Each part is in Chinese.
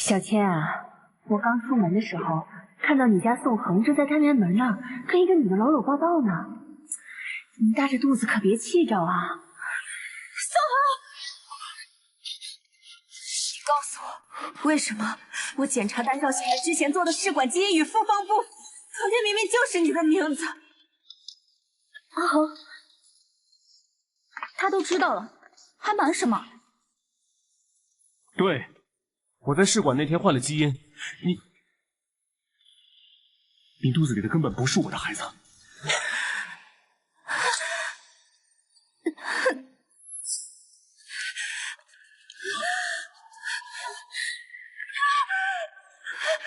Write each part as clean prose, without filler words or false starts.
小千啊，我刚出门的时候看到你家宋恒正在单元门那儿跟一个女的搂搂抱抱呢，你大着肚子可别气着啊！宋恒，你告诉我，为什么我检查单少先生之前做的试管基因与复方部，昨天明明就是你的名字？阿恒，他都知道了，还瞒什么？对，我在试管那天换了基因，你肚子里的根本不是我的孩子。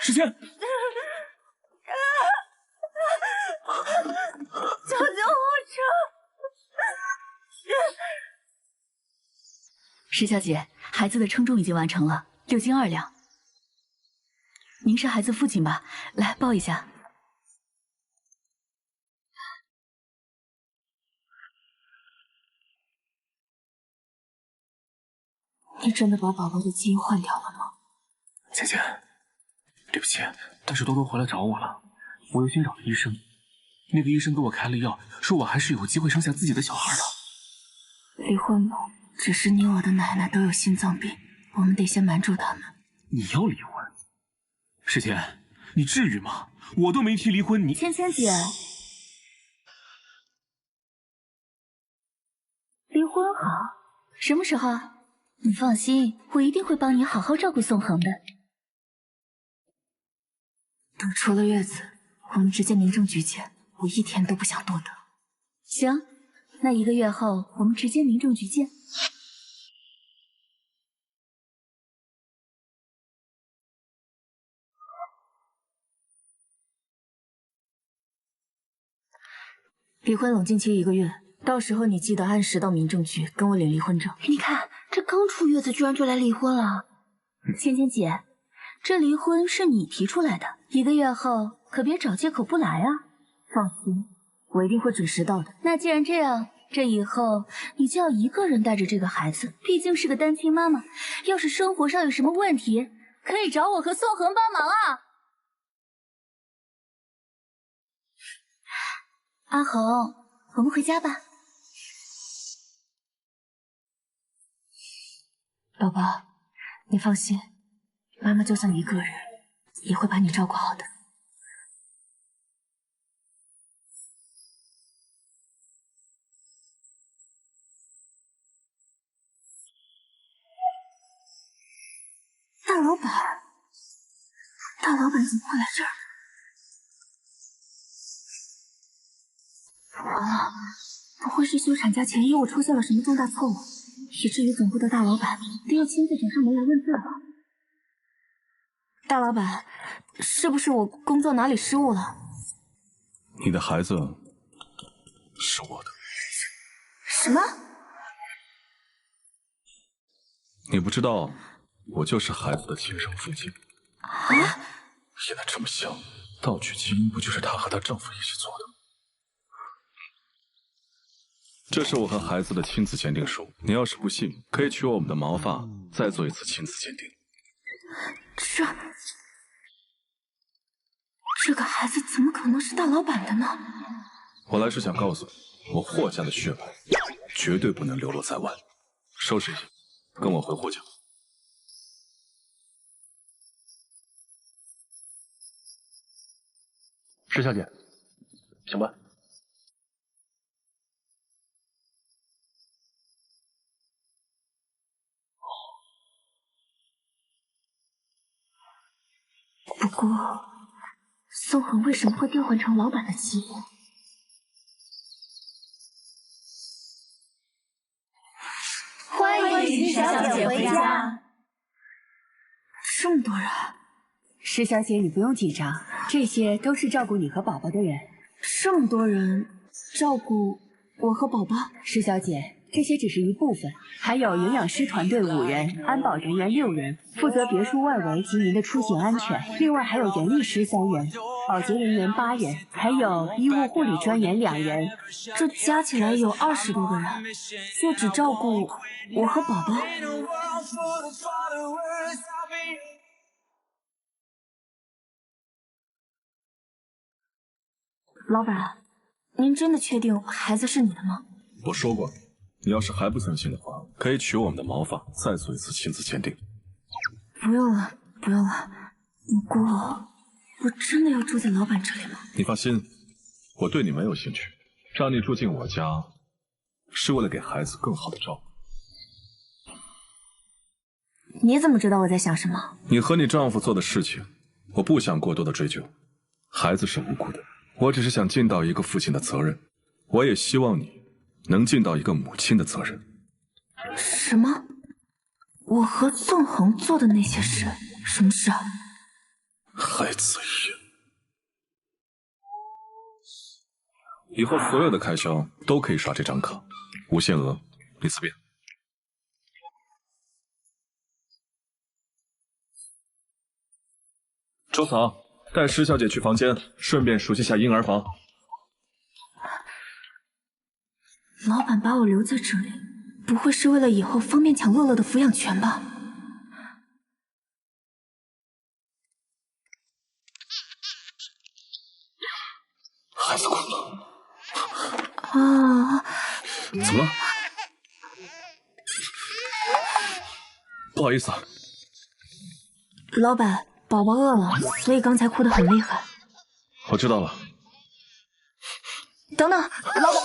时间，叫救护车！石小姐，孩子的称重已经完成了，6斤2两。您是孩子父亲吧？来抱一下。你真的把宝宝的基因换掉了吗？姐姐，对不起，但是多多回来找我了，我又先找了医生，那个医生给我开了药，说我还是有机会生下自己的小孩的。离婚吧，只是你我的奶奶都有心脏病，我们得先瞒住他们。你要离婚？世谦，你至于吗？我都没提离婚，你……芊芊姐，离婚好，什么时候？你放心，我一定会帮你好好照顾宋恒的。等出了月子，我们直接民政局见，我一天都不想多等。行，那1个月后我们直接民政局见。离婚冷静期1个月，到时候你记得按时到民政局跟我领离婚证。你看，这刚出月子居然就来离婚了。芊芊姐，这离婚是你提出来的，1个月后可别找借口不来啊！放心，我一定会准时到的。那既然这样，这以后你就要一个人带着这个孩子，毕竟是个单亲妈妈，要是生活上有什么问题，可以找我和宋恒帮忙啊！阿恒，我们回家吧。宝宝，你放心，妈妈就算一个人，也会把你照顾好的。大老板，大老板怎么会来这儿？完了，不会是休产假前夕我出现了什么重大错误，以至于总部的大老板都要亲自找上门来问罪了？大老板，是不是我工作哪里失误了？你的孩子是我的。什么？你不知道，我就是孩子的亲生父亲。啊？现在这么想，盗取基因不就是她和她丈夫一起做的？这是我和孩子的亲子鉴定书，你要是不信，可以取我们的毛发，再做一次亲子鉴定。这个孩子怎么可能是大老板的呢？我来是想告诉你，我霍家的血脉绝对不能流落在外。收拾一下，跟我回霍家。石小姐，请问。不过，宋恒为什么会调换成老板的基因？欢迎石小姐回家。这么多人，石小姐，你不用紧张，这些都是照顾你和宝宝的人。这么多人照顾我和宝宝？石小姐，这些只是一部分，还有营养师团队5人，安保人员6人，负责别墅外围及您的出行安全。另外还有人力师3人，保洁人员8人，还有医务护理专员2人。这加起来有20多个人，就只照顾我和宝宝。老板，您真的确定孩子是你的吗？我说过，你要是还不相信的话，可以取我们的毛发，再做一次亲子鉴定。不用了，不用了。不过，我真的要住在老板这里吗？你放心，我对你没有兴趣，让你住进我家，是为了给孩子更好的照顾。你怎么知道我在想什么？你和你丈夫做的事情，我不想过多的追究。孩子是无辜的，我只是想尽到一个父亲的责任。我也希望你能尽到一个母亲的责任。什么？我和纵横做的那些事，什么事啊？孩子也。以后所有的开销都可以刷这张卡，无限额，你自便。周嫂，带施小姐去房间，顺便熟悉下婴儿房。老板把我留在这里，不会是为了以后方便抢乐乐的抚养权吧？孩子哭了。啊！怎么了？不好意思啊。老板，宝宝饿了，所以刚才哭得很厉害。我知道了。等等，老板。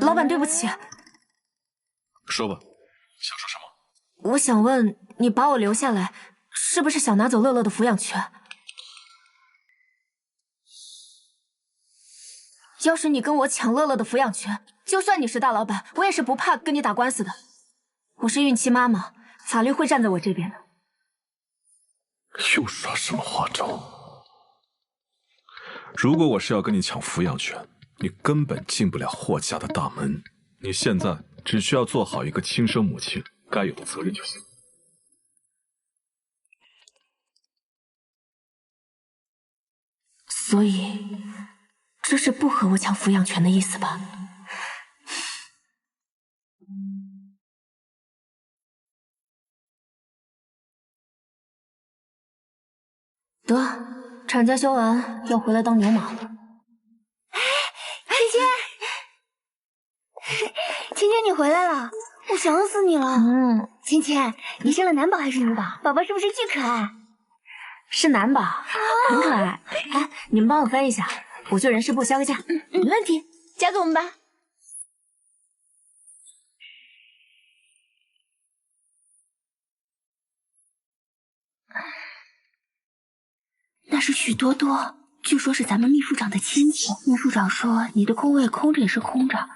老板，对不起。说吧，想说什么？我想问，你把我留下来，是不是想拿走乐乐的抚养权？要是你跟我抢乐乐的抚养权，就算你是大老板，我也是不怕跟你打官司的。我是孕期妈妈，法律会站在我这边的。又耍什么花招？如果我是要跟你抢抚养权，你根本进不了霍家的大门。你现在只需要做好一个亲生母亲该有的责任就行。所以，这是不和我抢抚养权的意思吧？得，产假休完要回来当牛马了。芊芊，你回来了，我想死你了。芊芊，你生了男宝还是女宝？宝宝是不是巨可爱？是男宝，很可爱。哎，你们帮我分一下，我去人事部销个价。没问题，交给我们吧。那是许多多，据说是咱们秘书长的亲戚。秘书长说你的工位空着也是空着，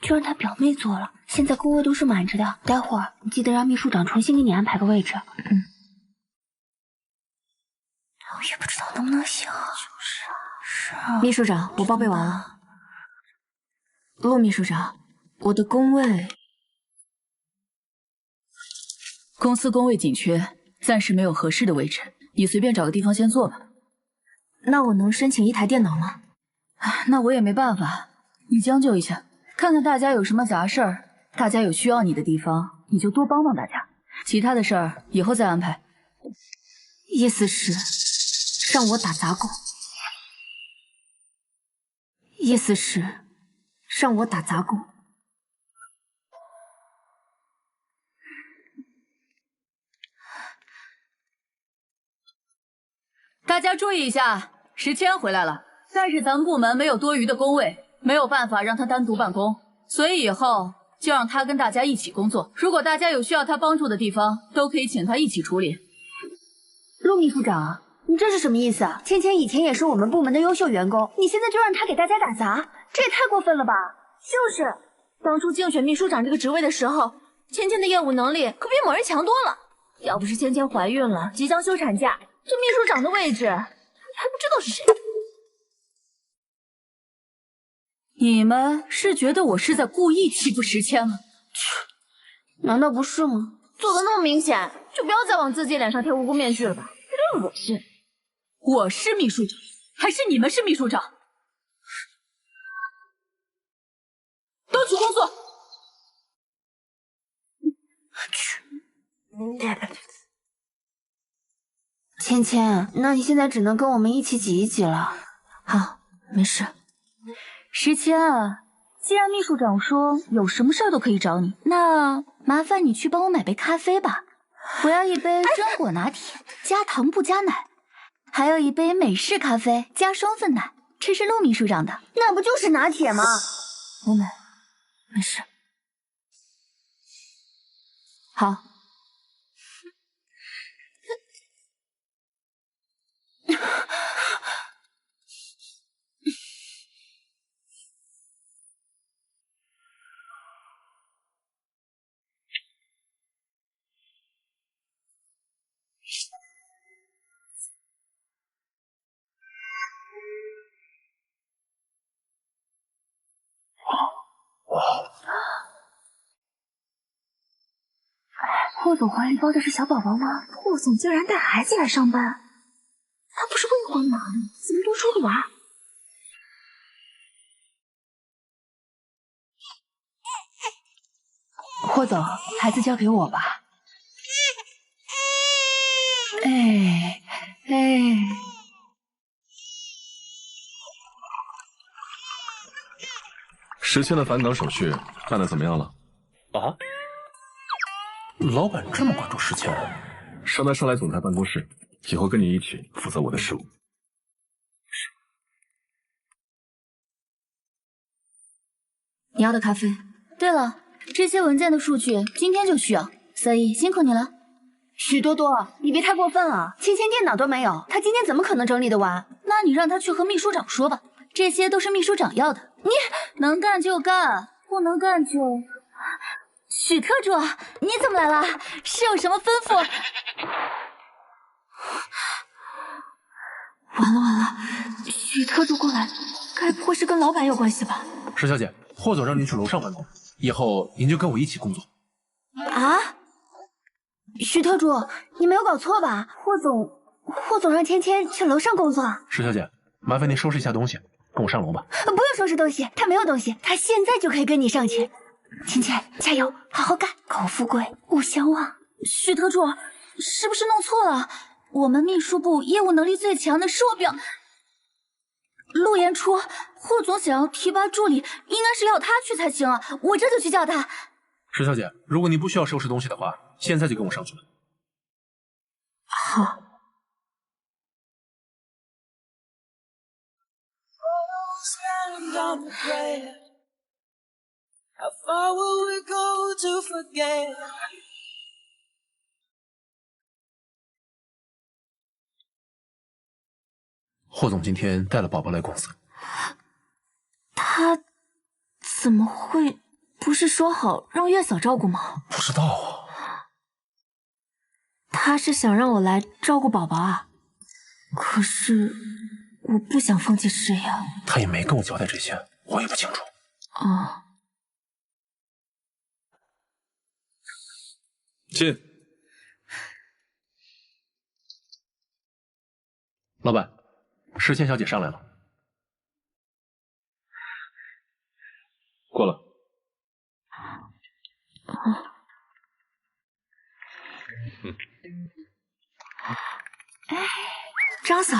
就让他表妹做了。现在工位都是满着的，待会儿你记得让秘书长重新给你安排个位置。我也不知道能不能行。是啊。秘书长，我报备完了。陆秘书长，我的工位，公司工位紧缺，暂时没有合适的位置，你随便找个地方先坐吧。那我能申请一台电脑吗？那我也没办法，你将就一下，看看大家有什么杂事儿，大家有需要你的地方，你就多帮帮大家，其他的事儿以后再安排。意思是让我打杂工，意思是让我打杂工。大家注意一下，石谦回来了，但是咱们部门没有多余的工位，没有办法让他单独办公，所以以后就让他跟大家一起工作。如果大家有需要他帮助的地方，都可以请他一起处理。陆秘书长，你这是什么意思啊？芊芊以前也是我们部门的优秀员工，你现在就让他给大家打杂，这也太过分了吧？就是，当初竞选秘书长这个职位的时候，芊芊的业务能力可比某人强多了。要不是芊芊怀孕了，即将休产假，这秘书长的位置还不知道是谁。你们是觉得我是在故意欺负石谦吗？难道不是吗？做的那么明显，就不要再往自己脸上贴无辜面具了吧，有点恶心。我是秘书长，还是你们是秘书长？都都去工作。芊芊，那你现在只能跟我们一起挤一挤了。好，没事。时迁啊，既然秘书长说有什么事儿都可以找你，那麻烦你去帮我买杯咖啡吧。我要一杯榛果拿铁，加糖不加奶，还有一杯美式咖啡加双份奶。这是陆秘书长的，那不就是拿铁吗？我买，没事。好。霍总怀里抱的是小宝宝吗？霍总竟然带孩子来上班，他不是未婚吗？怎么多出个娃？霍总，孩子交给我吧。哎。时迁的返岗手续办得怎么样了？啊？老板这么关注时迁？让他上来总裁办公室，以后跟你一起负责我的事务。你要的咖啡。对了，这些文件的数据今天就需要，所以辛苦你了。许多多，你别太过分了，芊芊电脑都没有，她今天怎么可能整理得完？那你让她去和秘书长说吧，这些都是秘书长要的。你能干就干，不能干就……许特助，你怎么来了？是有什么吩咐？完了，许特助过来，该不会是跟老板有关系吧？石小姐，霍总让您去楼上办公，以后您就跟我一起工作。啊？许特助，你没有搞错吧？霍总让芊芊去楼上工作。石小姐，麻烦您收拾一下东西，跟我上楼吧。不用收拾东西，他没有东西，他现在就可以跟你上去。芊芊，加油，好好干，口富贵，勿相忘。许特助，是不是弄错了？我们秘书部业务能力最强的是我表陆延初，霍总想要提拔助理，应该是要他去才行啊！我这就去叫他。石小姐，如果您不需要收拾东西的话，现在就跟我上去吧。好。霍总今天带了宝宝来公司，他怎么会？不是说好让月嫂照顾吗？不知道啊。他是想让我来照顾宝宝啊？可是我不想放弃事业。他也没跟我交代这些，我也不清楚。哦。进。老板，石倩小姐上来了。过了。张嫂，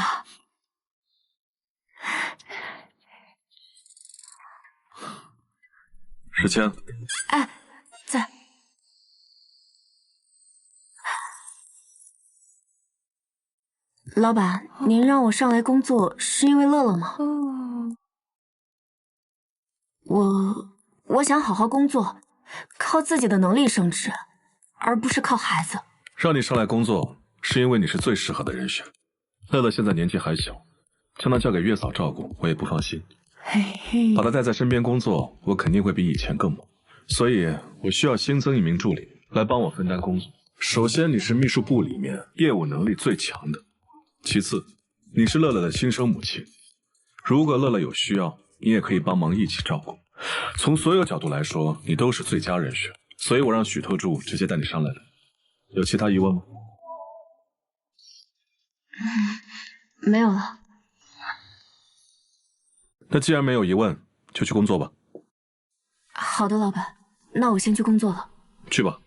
时迁。哎，在。老板，您让我上来工作是因为乐乐吗？我想好好工作，靠自己的能力升职，而不是靠孩子。让你上来工作，是因为你是最适合的人选。乐乐现在年纪还小，将她交给月嫂照顾，我也不放心。把她带在身边工作，我肯定会比以前更忙。所以，我需要新增一名助理来帮我分担工作。首先，你是秘书部里面业务能力最强的；其次，你是乐乐的亲生母亲。如果乐乐有需要，你也可以帮忙一起照顾。从所有角度来说，你都是最佳人选。所以我让许特助直接带你上来的。有其他疑问吗？没有了。那既然没有疑问，就去工作吧。好的，老板，那我先去工作了。去吧。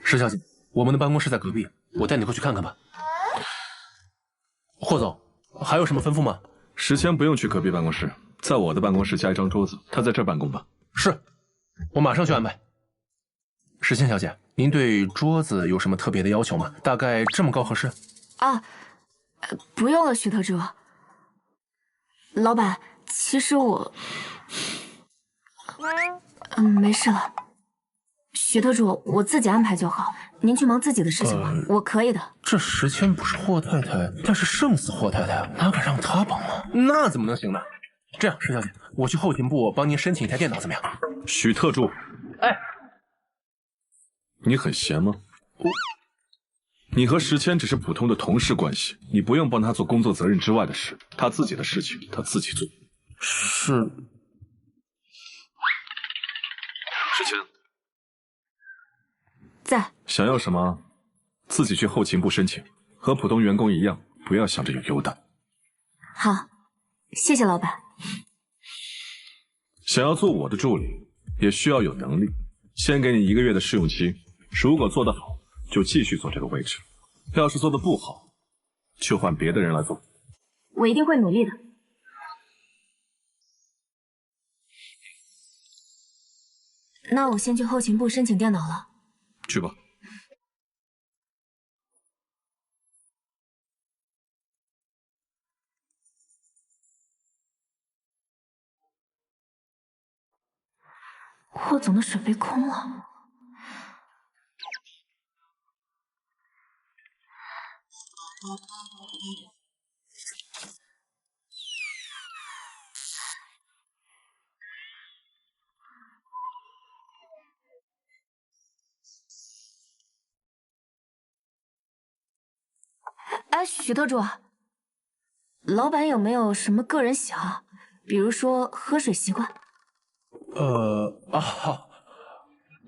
石小姐，我们的办公室在隔壁，我带你过去看看吧。霍总，还有什么吩咐吗？石谦不用去隔壁办公室，在我的办公室加一张桌子，他在这儿办公吧。是，我马上去安排。石谦小姐，您对桌子有什么特别的要求吗？大概这么高合适？啊，不用了，许特助。老板，其实我，没事了。许特助，我自己安排就好，您去忙自己的事情吧，我可以的。这石谦不是霍太太，但是胜死霍太太，哪敢让她帮忙？那怎么能行呢？这样，石小姐，我去后勤部帮您申请一台电脑，怎么样？许特助，哎，你很闲吗？你和石谦只是普通的同事关系，你不用帮他做工作责任之外的事，他自己的事情他自己做。是。石谦。在。想要什么，自己去后勤部申请，和普通员工一样，不要想着有优待。好，谢谢老板。想要做我的助理，也需要有能力。先给你1个月的试用期，如果做得好，就继续做这个位置；要是做得不好，就换别的人来做。我一定会努力的。那我先去后勤部申请电脑了。去吧。霍总的水杯空了。哎，许特助，老板有没有什么个人喜好，比如说喝水习惯？好，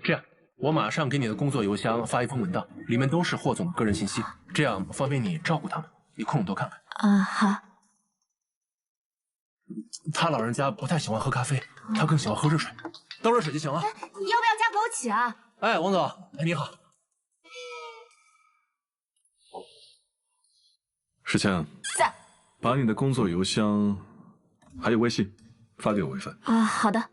这样，我马上给你的工作邮箱发一封文档，里面都是霍总的个人信息，这样方便你照顾他们。你空多看看。好。他老人家不太喜欢喝咖啡，他更喜欢喝热水，倒热水就行了。你要不要加枸杞啊？哎，王总，你好。石谦，在。把你的工作邮箱还有微信发给我一份。好的。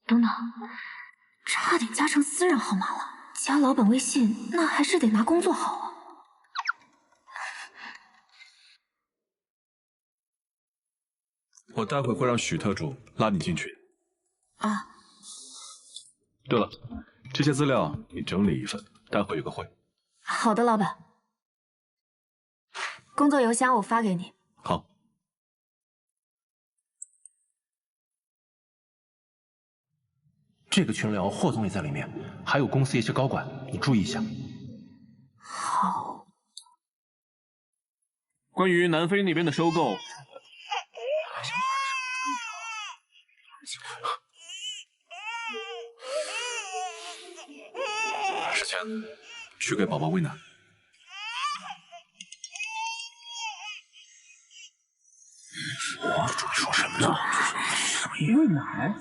等等，差点加成私人号码了。加老板微信，那还是得拿工作好啊。我待会会让许特助拉你进去。对了，这些资料你整理一份，待会有个会。好的，老板。工作邮箱我发给你。好。这个群聊，霍总也在里面，还有公司一些高管，你注意一下。好。关于南非那边的收购，石谦，去给宝宝喂奶。我注意说什么呢？喂奶。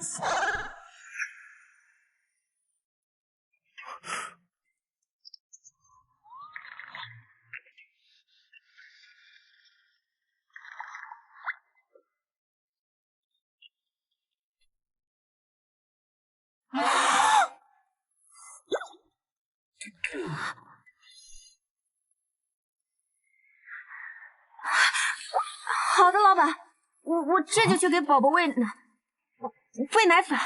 好的，老板，我这就去给宝宝喂奶粉。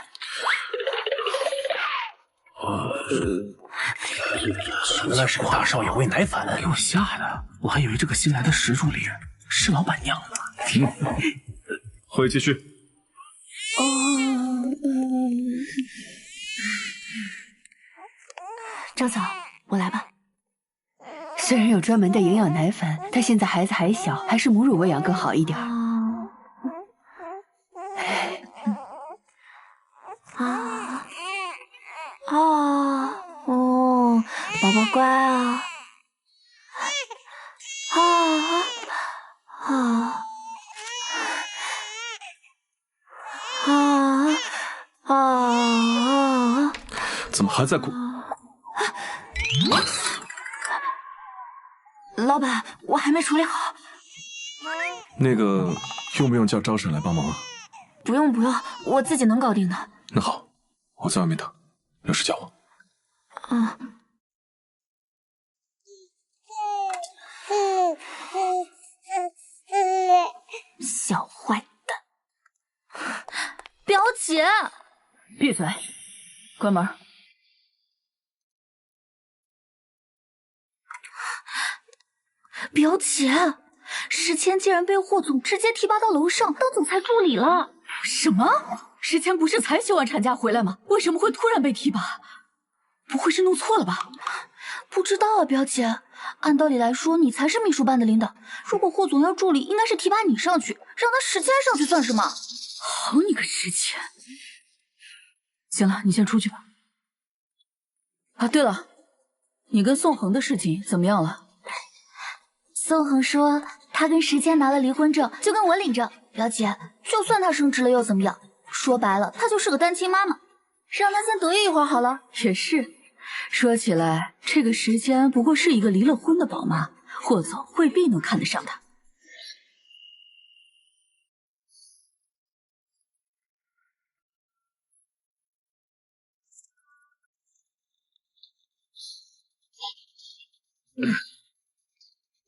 原来是个大少爷喂奶粉，给我吓的，我还以为这个新来的石助理是老板娘呢。会继续。张嫂，我来吧。虽然有专门的营养奶粉，但现在孩子还小，还是母乳喂养更好一点。乖啊！怎么还在哭？老板，我还没处理好。那个，用不用叫招婶来帮忙啊？不用，我自己能搞定的。那好，我在外面等，有事叫我。小坏蛋，表姐，闭嘴，关门。表姐，石谦竟然被霍总直接提拔到楼上当总裁助理了。什么？石谦不是才休完产假回来吗？为什么会突然被提拔？不会是弄错了吧？不知道啊，表姐。按道理来说，你才是秘书办的领导。如果霍总要助理，应该是提拔你上去，让他石谦上去算什么？好你个石谦！行了，你先出去吧。啊，对了，你跟宋恒的事情怎么样了？宋恒说他跟石谦拿了离婚证，就跟我领证。表姐，就算他升职了又怎么样？说白了，他就是个单亲妈妈，让他先得意一会儿好了。也是，说起来，这个石谦不过是一个离了婚的宝妈，霍总未必能看得上她。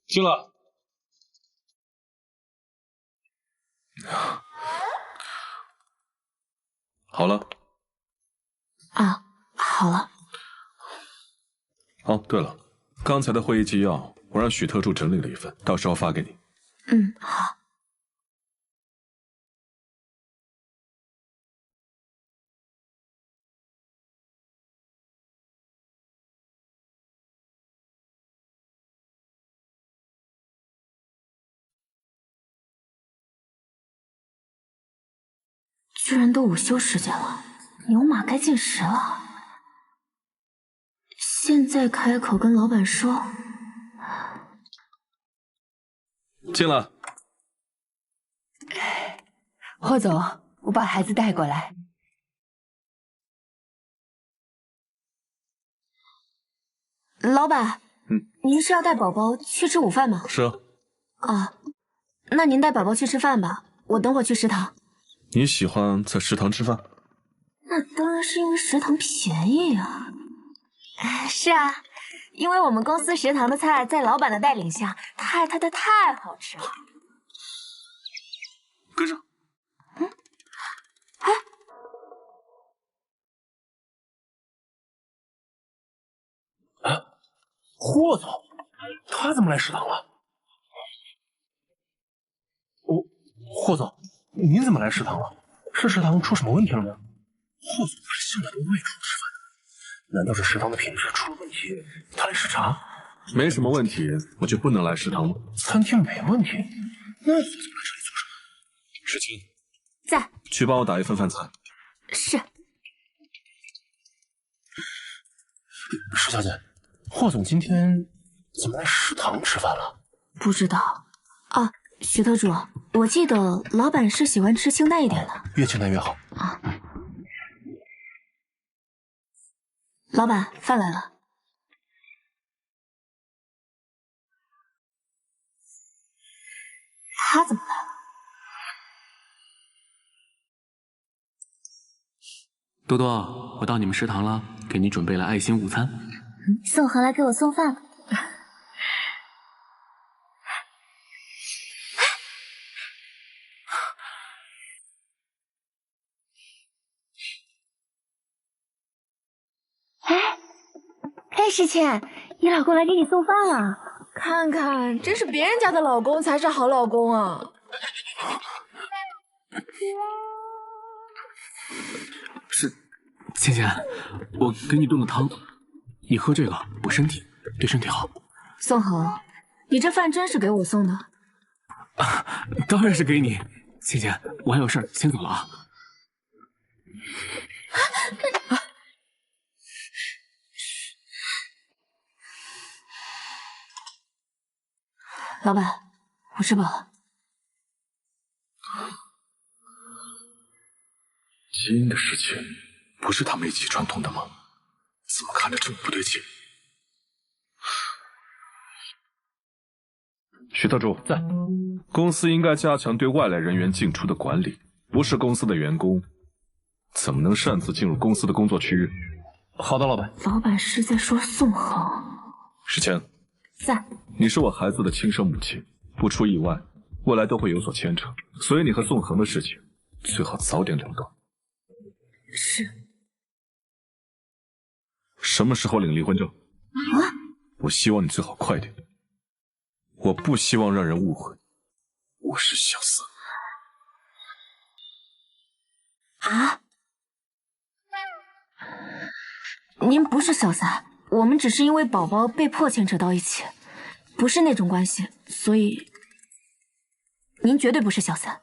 进来。好了。啊，好了。哦，对了，刚才的会议纪要我让许特助整理了一份，到时候发给你。好。居然都午休时间了，牛马该进食了。现在开口跟老板说，进来。霍总，我把孩子带过来。老板，您是要带宝宝去吃午饭吗？是啊。啊，那您带宝宝去吃饭吧，我等会儿去食堂。你喜欢在食堂吃饭？那当然是因为食堂便宜啊。是啊，因为我们公司食堂的菜在老板的带领下，太好吃了。跟上。霍总，他怎么来食堂了？霍总，您怎么来食堂了？是食堂出什么问题了吗？霍总不是向来都外出吃饭的，难道是食堂的品质出了问题？他来视察？没什么问题，我就不能来食堂吗？餐厅没问题，那霍总来这里做什么？石青，在。去帮我打一份饭菜。是。石小姐，霍总今天怎么来食堂吃饭了？不知道啊，徐特助，我记得老板是喜欢吃清淡一点的，越清淡越好啊。老板，饭来了。他怎么来了？多多，我到你们食堂了，给你准备了爱心午餐。宋恒来给我送饭了。哎，石谦，你老公来给你送饭了。看看，真是别人家的老公才是好老公啊！是，倩倩，我给你炖了汤，你喝这个补身体，对身体好。宋恒，你这饭真是给我送的？啊，当然是给你。倩倩，我还有事儿，先走了啊。老板，我吃饱了。基因的事情不是他们一起传统的吗？怎么看着这么不对劲？徐特助在。公司应该加强对外来人员进出的管理，不是公司的员工，怎么能擅自进入公司的工作区域？好的，老板。老板是在说宋恒？石谦，在。你是我孩子的亲生母亲，不出意外，未来都会有所牵扯，所以你和宋恒的事情最好早点了断。是。什么时候领离婚证？啊？我希望你最好快点。我不希望让人误会，我是小三。啊？您不是小三，我们只是因为宝宝被迫牵扯到一起，不是那种关系，所以您绝对不是小三。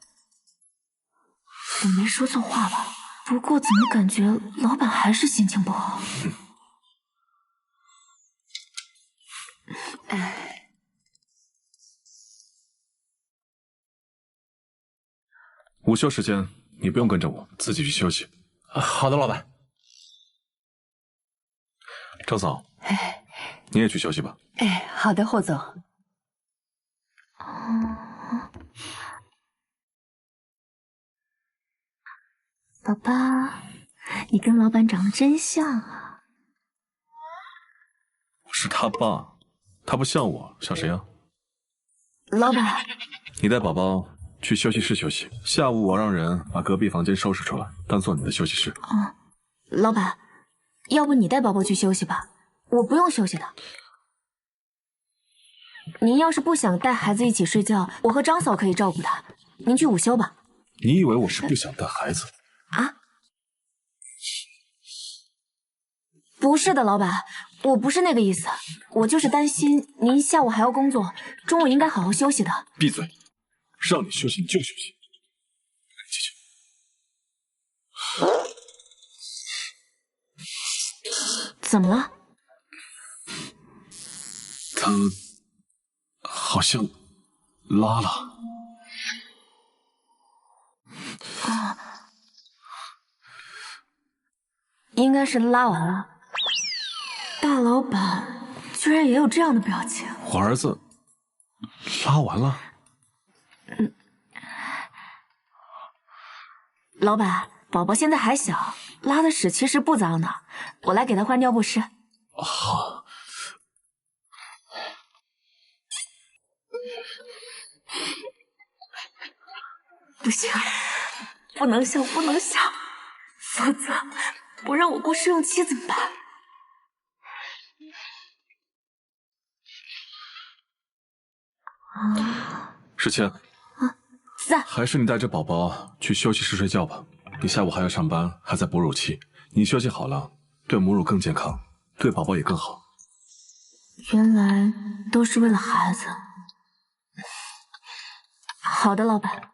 我没说错话吧？不过怎么感觉老板还是心情不好？午休时间你不用跟着我，自己去休息。好的，老板。张嫂，你也去休息吧。好的，霍总。宝宝，你跟老板长得真像啊！我是他爸，他不像我，像谁啊？老板，你带宝宝去休息室休息，下午我让人把隔壁房间收拾出来，当做你的休息室。老板，要不你带宝宝去休息吧，我不用休息的。您要是不想带孩子一起睡觉，我和张嫂可以照顾他。您去午休吧。你以为我是不想带孩子？啊？不是的，老板，我不是那个意思，我就是担心您下午还要工作，中午应该好好休息的。闭嘴！让你休息你就休息。继续。怎么了？他好像拉了。应该是拉完了。大老板居然也有这样的表情。我儿子拉完了。老板，宝宝现在还小，拉的屎其实不脏的，我来给他换尿不湿。好。不行，不能笑，不能笑，否则不让我过试用期怎么办？石谦，在。还是你带着宝宝去休息室睡觉吧。你下午还要上班，还在哺乳期，你休息好了，对母乳更健康，对宝宝也更好。原来都是为了孩子。好的，老板。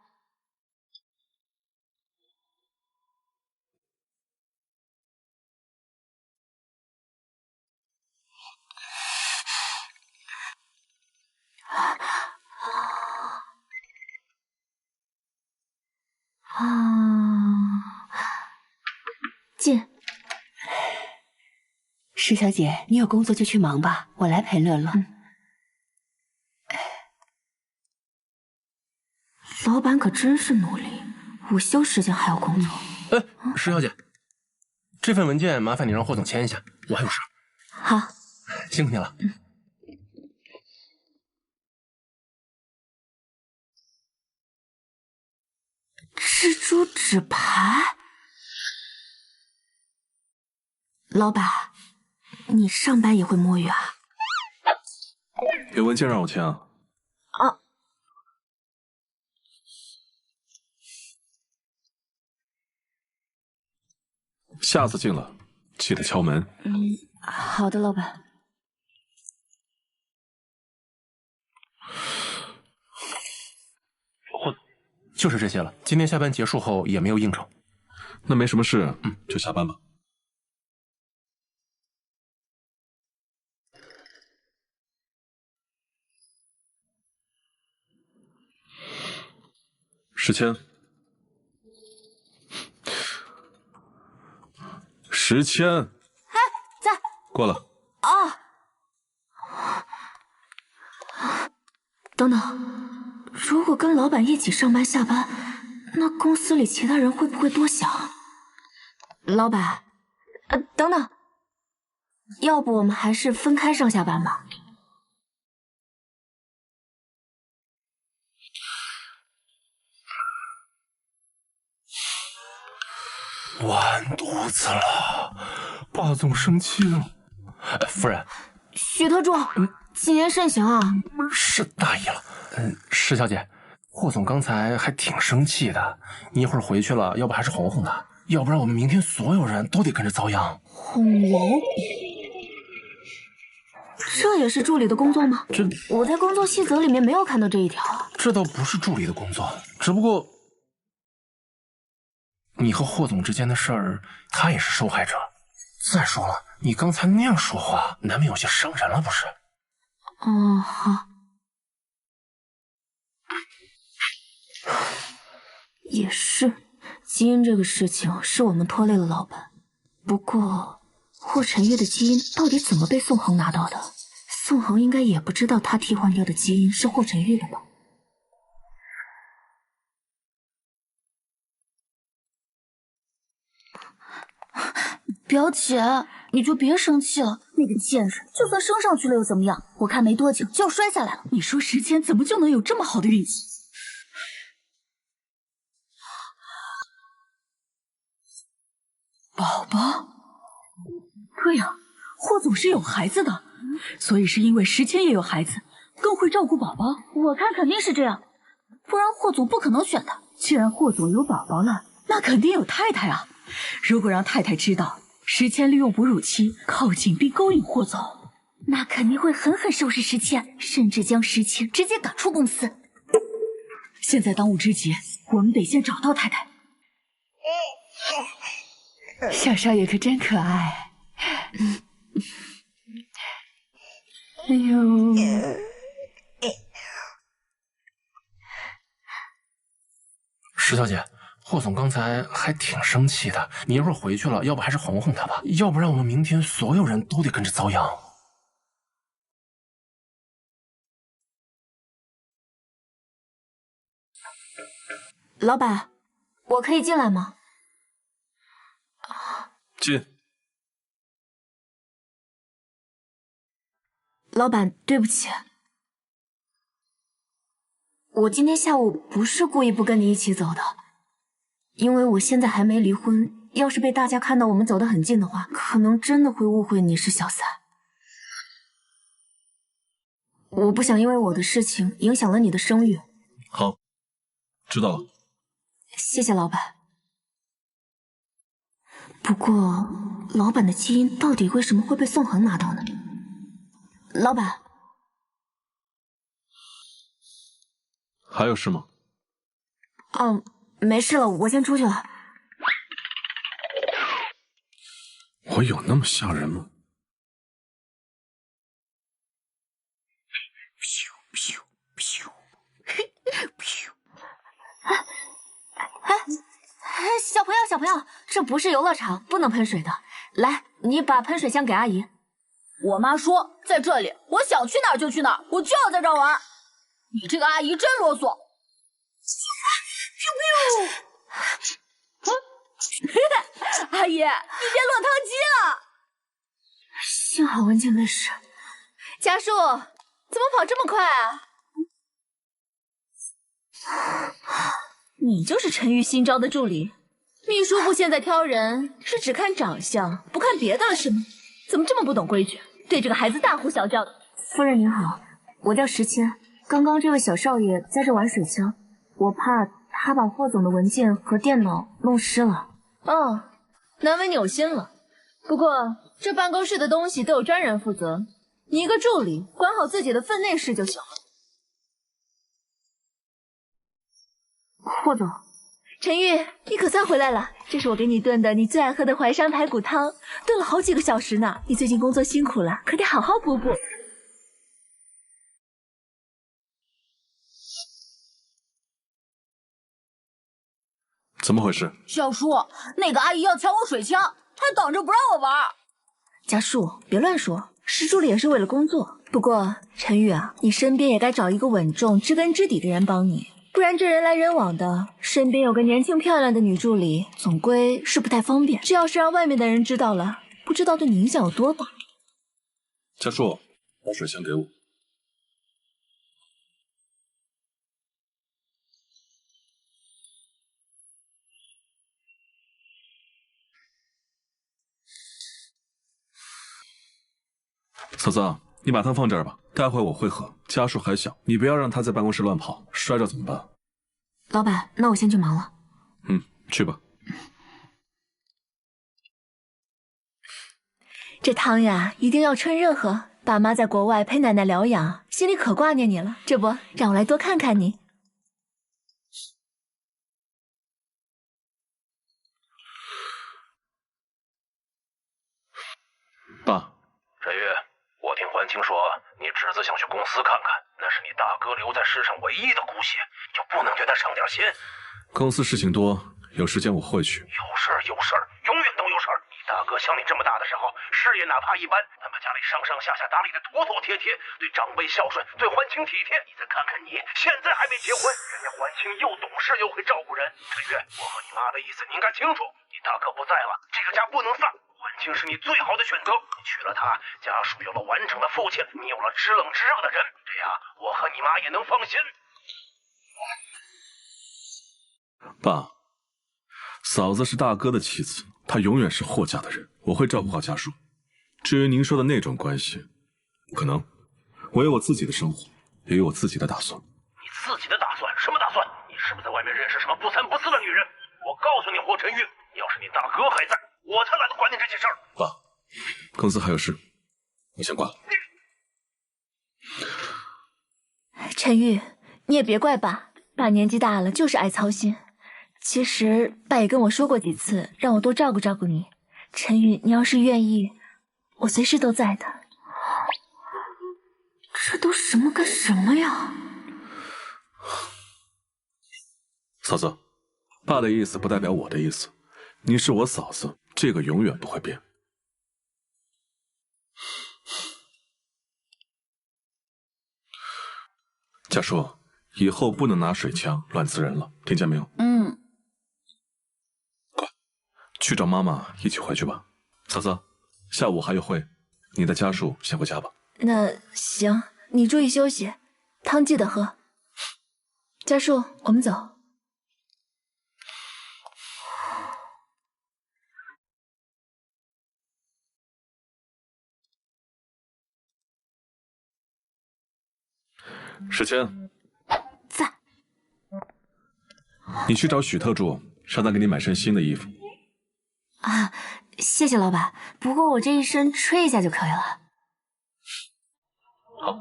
进。石小姐，你有工作就去忙吧，我来陪乐乐。老板可真是努力，午休时间还要工作。石小姐，这份文件麻烦你让霍总签一下，我还有事。好，辛苦你了。蜘蛛纸牌，老板，你上班也会摸鱼啊？有文件让我签啊？下次进了记得敲门。好的，老板。就是这些了，今天下班结束后也没有应酬。那没什么事，就下班吧。10千。10千。哎，在。过来。啊。等等，如果跟老板一起上班下班，那公司里其他人会不会多想？老板，等等，要不我们还是分开上下班吧？完犊子了，霸总生气了。夫人，许特助，谨言慎行啊！是大意了。石小姐，霍总刚才还挺生气的，你一会儿回去了，要不还是哄哄他，要不然我们明天所有人都得跟着遭殃。哄老板，这也是助理的工作吗？我在工作细则里面没有看到这一条。这倒不是助理的工作，只不过你和霍总之间的事儿，他也是受害者。再说了，你刚才那样说话，难免有些伤人了，不是？好。也是，基因这个事情是我们拖累了老板。不过，霍晨玉的基因到底怎么被宋恒拿到的？宋恒应该也不知道他替换掉的基因是霍晨玉的吧？表姐，你就别生气了。那个贱人，就算升上去了又怎么样？我看没多久就要摔下来了。你说时迁怎么就能有这么好的运气？宝宝，对呀，霍总是有孩子的，所以是因为时迁也有孩子，更会照顾宝宝。我看肯定是这样，不然霍总不可能选他。既然霍总有宝宝了，那肯定有太太啊。如果让太太知道时迁利用哺乳期靠近并勾引霍总，那肯定会狠狠收拾时迁，甚至将时迁直接赶出公司。现在当务之急，我们得先找到太太。小少爷可真可爱。哎呦，石小姐，霍总刚才还挺生气的，你一会儿回去了，要不还是哄哄他吧，要不然我们明天所有人都得跟着遭殃。老板，我可以进来吗？进。老板，对不起，我今天下午不是故意不跟你一起走的，因为我现在还没离婚，要是被大家看到我们走得很近的话，可能真的会误会你是小三。我不想因为我的事情影响了你的声誉。好，知道了。谢谢老板。不过，老板的基因到底为什么会被宋恒拿到呢？老板，还有事吗？没事了，我先出去了。我有那么吓人吗？小朋友，这不是游乐场，不能喷水的。来，你把喷水枪给阿姨。我妈说在这里，我想去哪儿就去哪儿，我就要在这儿玩。你这个阿姨真啰嗦。阿姨，你别落汤鸡了。幸好文静没事。家树，怎么跑这么快啊？你就是陈玉新招的助理。秘书部现在挑人是只看长相，不看别的了是吗？怎么这么不懂规矩，对这个孩子大呼小叫的？夫人您好，我叫时迁。刚刚这位小少爷在这玩水枪，我怕他把霍总的文件和电脑弄湿了。哦，难为你有心了。不过这办公室的东西都有专人负责，你一个助理管好自己的分内事就行了。霍总。陈玉，你可算回来了！这是我给你炖的你最爱喝的淮山排骨汤，炖了好几个小时呢。你最近工作辛苦了，可得好好补补。怎么回事？小叔，那个阿姨要抢我水枪，还挡着不让我玩。家树，别乱说，师助理也是为了工作。不过陈宇啊，你身边也该找一个稳重、知根知底的人帮你，不然这人来人往的，身边有个年轻漂亮的女助理，总归是不太方便。这要是让外面的人知道了，不知道对你影响有多大。家树，把水枪给我。嫂子，你把汤放这儿吧，待会我会喝。家树还小，你不要让他在办公室乱跑，摔着怎么办？老板，那我先去忙了。去吧。这汤呀，一定要趁热喝。爸妈在国外陪奶奶疗养，心里可挂念你了。这不，让我来多看看你。爸，沈月，我听环清说你侄子想去公司看看，那是你大哥留在世上唯一的骨血，你就不能对他省点心？公司事情多，有时间我会去。有事儿，永远都有事儿。你大哥像你这么大的时候，事业哪怕一般，他把家里上上下下打理的妥妥帖帖，对长辈孝顺，对环清体贴。你再看看你，现在还没结婚，人家环清又懂事又会照顾人。陈月，我和你妈的意思你应该清楚，你大哥不在了，这个家不能散。环清是你最好的选择，你娶了她，家属有了完整的父亲，你有了知冷知热的人，这样我和你妈也能放心。爸，嫂子是大哥的妻子，她永远是霍家的人，我会照顾好家属。至于您说的那种关系，可能我有我自己的生活，也有我自己的打算。你自己的打算？什么打算？你是不是在外面认识什么不三不四的女人？我告诉你，霍晨玉，要是你大哥还在，我才懒得管你这些事儿。爸，公司还有事，我先挂了。陈玉，你也别怪爸，爸年纪大了就是爱操心。其实爸也跟我说过几次，让我多照顾照顾你。陈宇，你要是愿意，我随时都在的。这都什么跟什么呀？嫂子，爸的意思不代表我的意思，你是我嫂子，这个永远不会变。家叔，以后不能拿水枪乱刺人了，听见没有？乖，去找妈妈一起回去吧。嫂子，下午还有会，你的家属先回家吧。那行，你注意休息，汤记得喝。家树，我们走。时迁，在。你去找许特助，让他给你买身新的衣服。啊，谢谢老板。不过我这一身吹一下就可以了。好。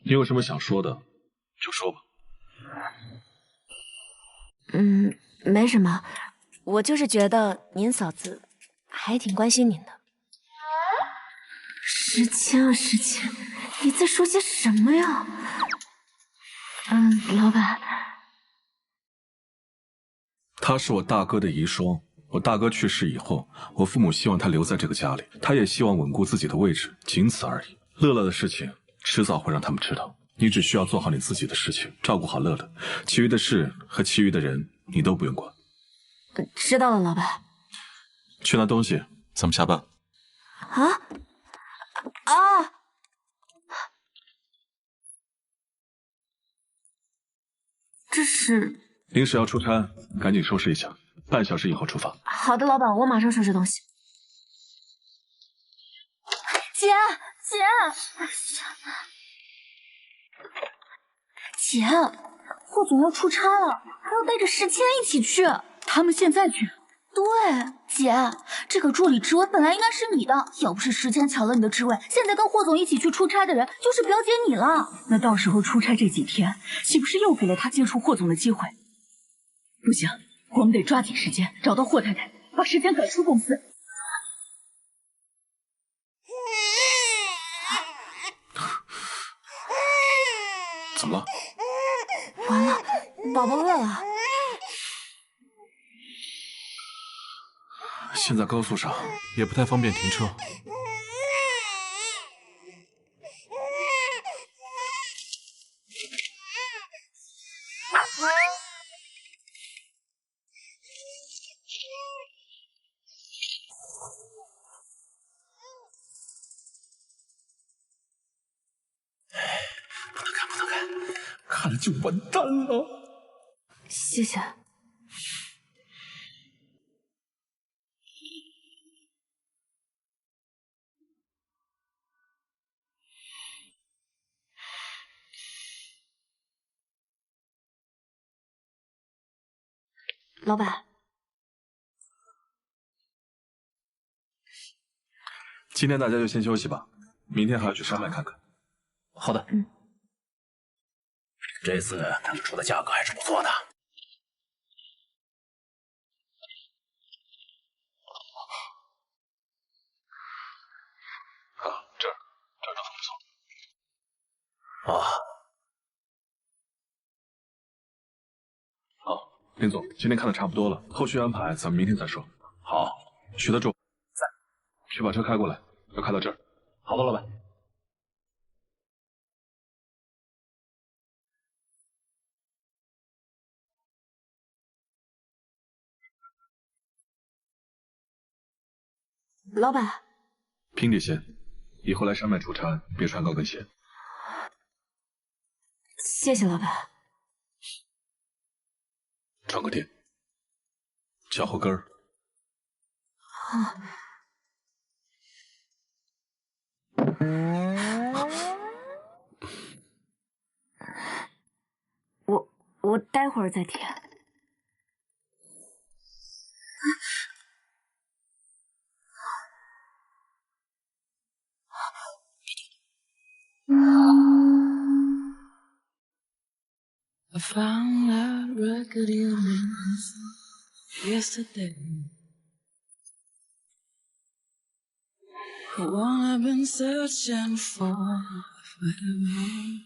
你有什么想说的，就说吧。没什么，我就是觉得您嫂子还挺关心您的。时迁啊，时迁，你在说些什么呀？老板，他是我大哥的遗孀，我大哥去世以后，我父母希望他留在这个家里，他也希望稳固自己的位置，仅此而已。乐乐的事情迟早会让他们知道，你只需要做好你自己的事情，照顾好乐乐，其余的事和其余的人你都不用管。知道了，老板。去拿东西，咱们下班。这是临时要出差，赶紧收拾一下，半小时以后出发。好的，老板，我马上收拾东西。姐，霍总要出差了，还要带着时迁一起去。他们现在去？对，姐，这个助理职位本来应该是你的，要不是时迁抢了你的职位，现在跟霍总一起去出差的人就是表姐你了。那到时候出差这几天，岂不是又给了他接触霍总的机会？不行，我们得抓紧时间找到霍太太，把时间赶出公司。怎么了？完了，宝宝饿了。现在高速上也不太方便停车。不能看，看了就完蛋了。谢谢。老板，今天大家就先休息吧，明天还要去山脉看看。好的。这次他们出的价格还是不错的。这都很不错。啊。好，林总，今天看的差不多了，后续安排咱们明天再说。好，徐德柱，在，去把车开过来，要开到这儿。好的，老板。老板，平底鞋，以后来山脉出差别穿高跟鞋。谢谢老板。穿个垫，脚后跟儿。我待会儿再填。I found that record you made yesterday. The one I've been searching for forever.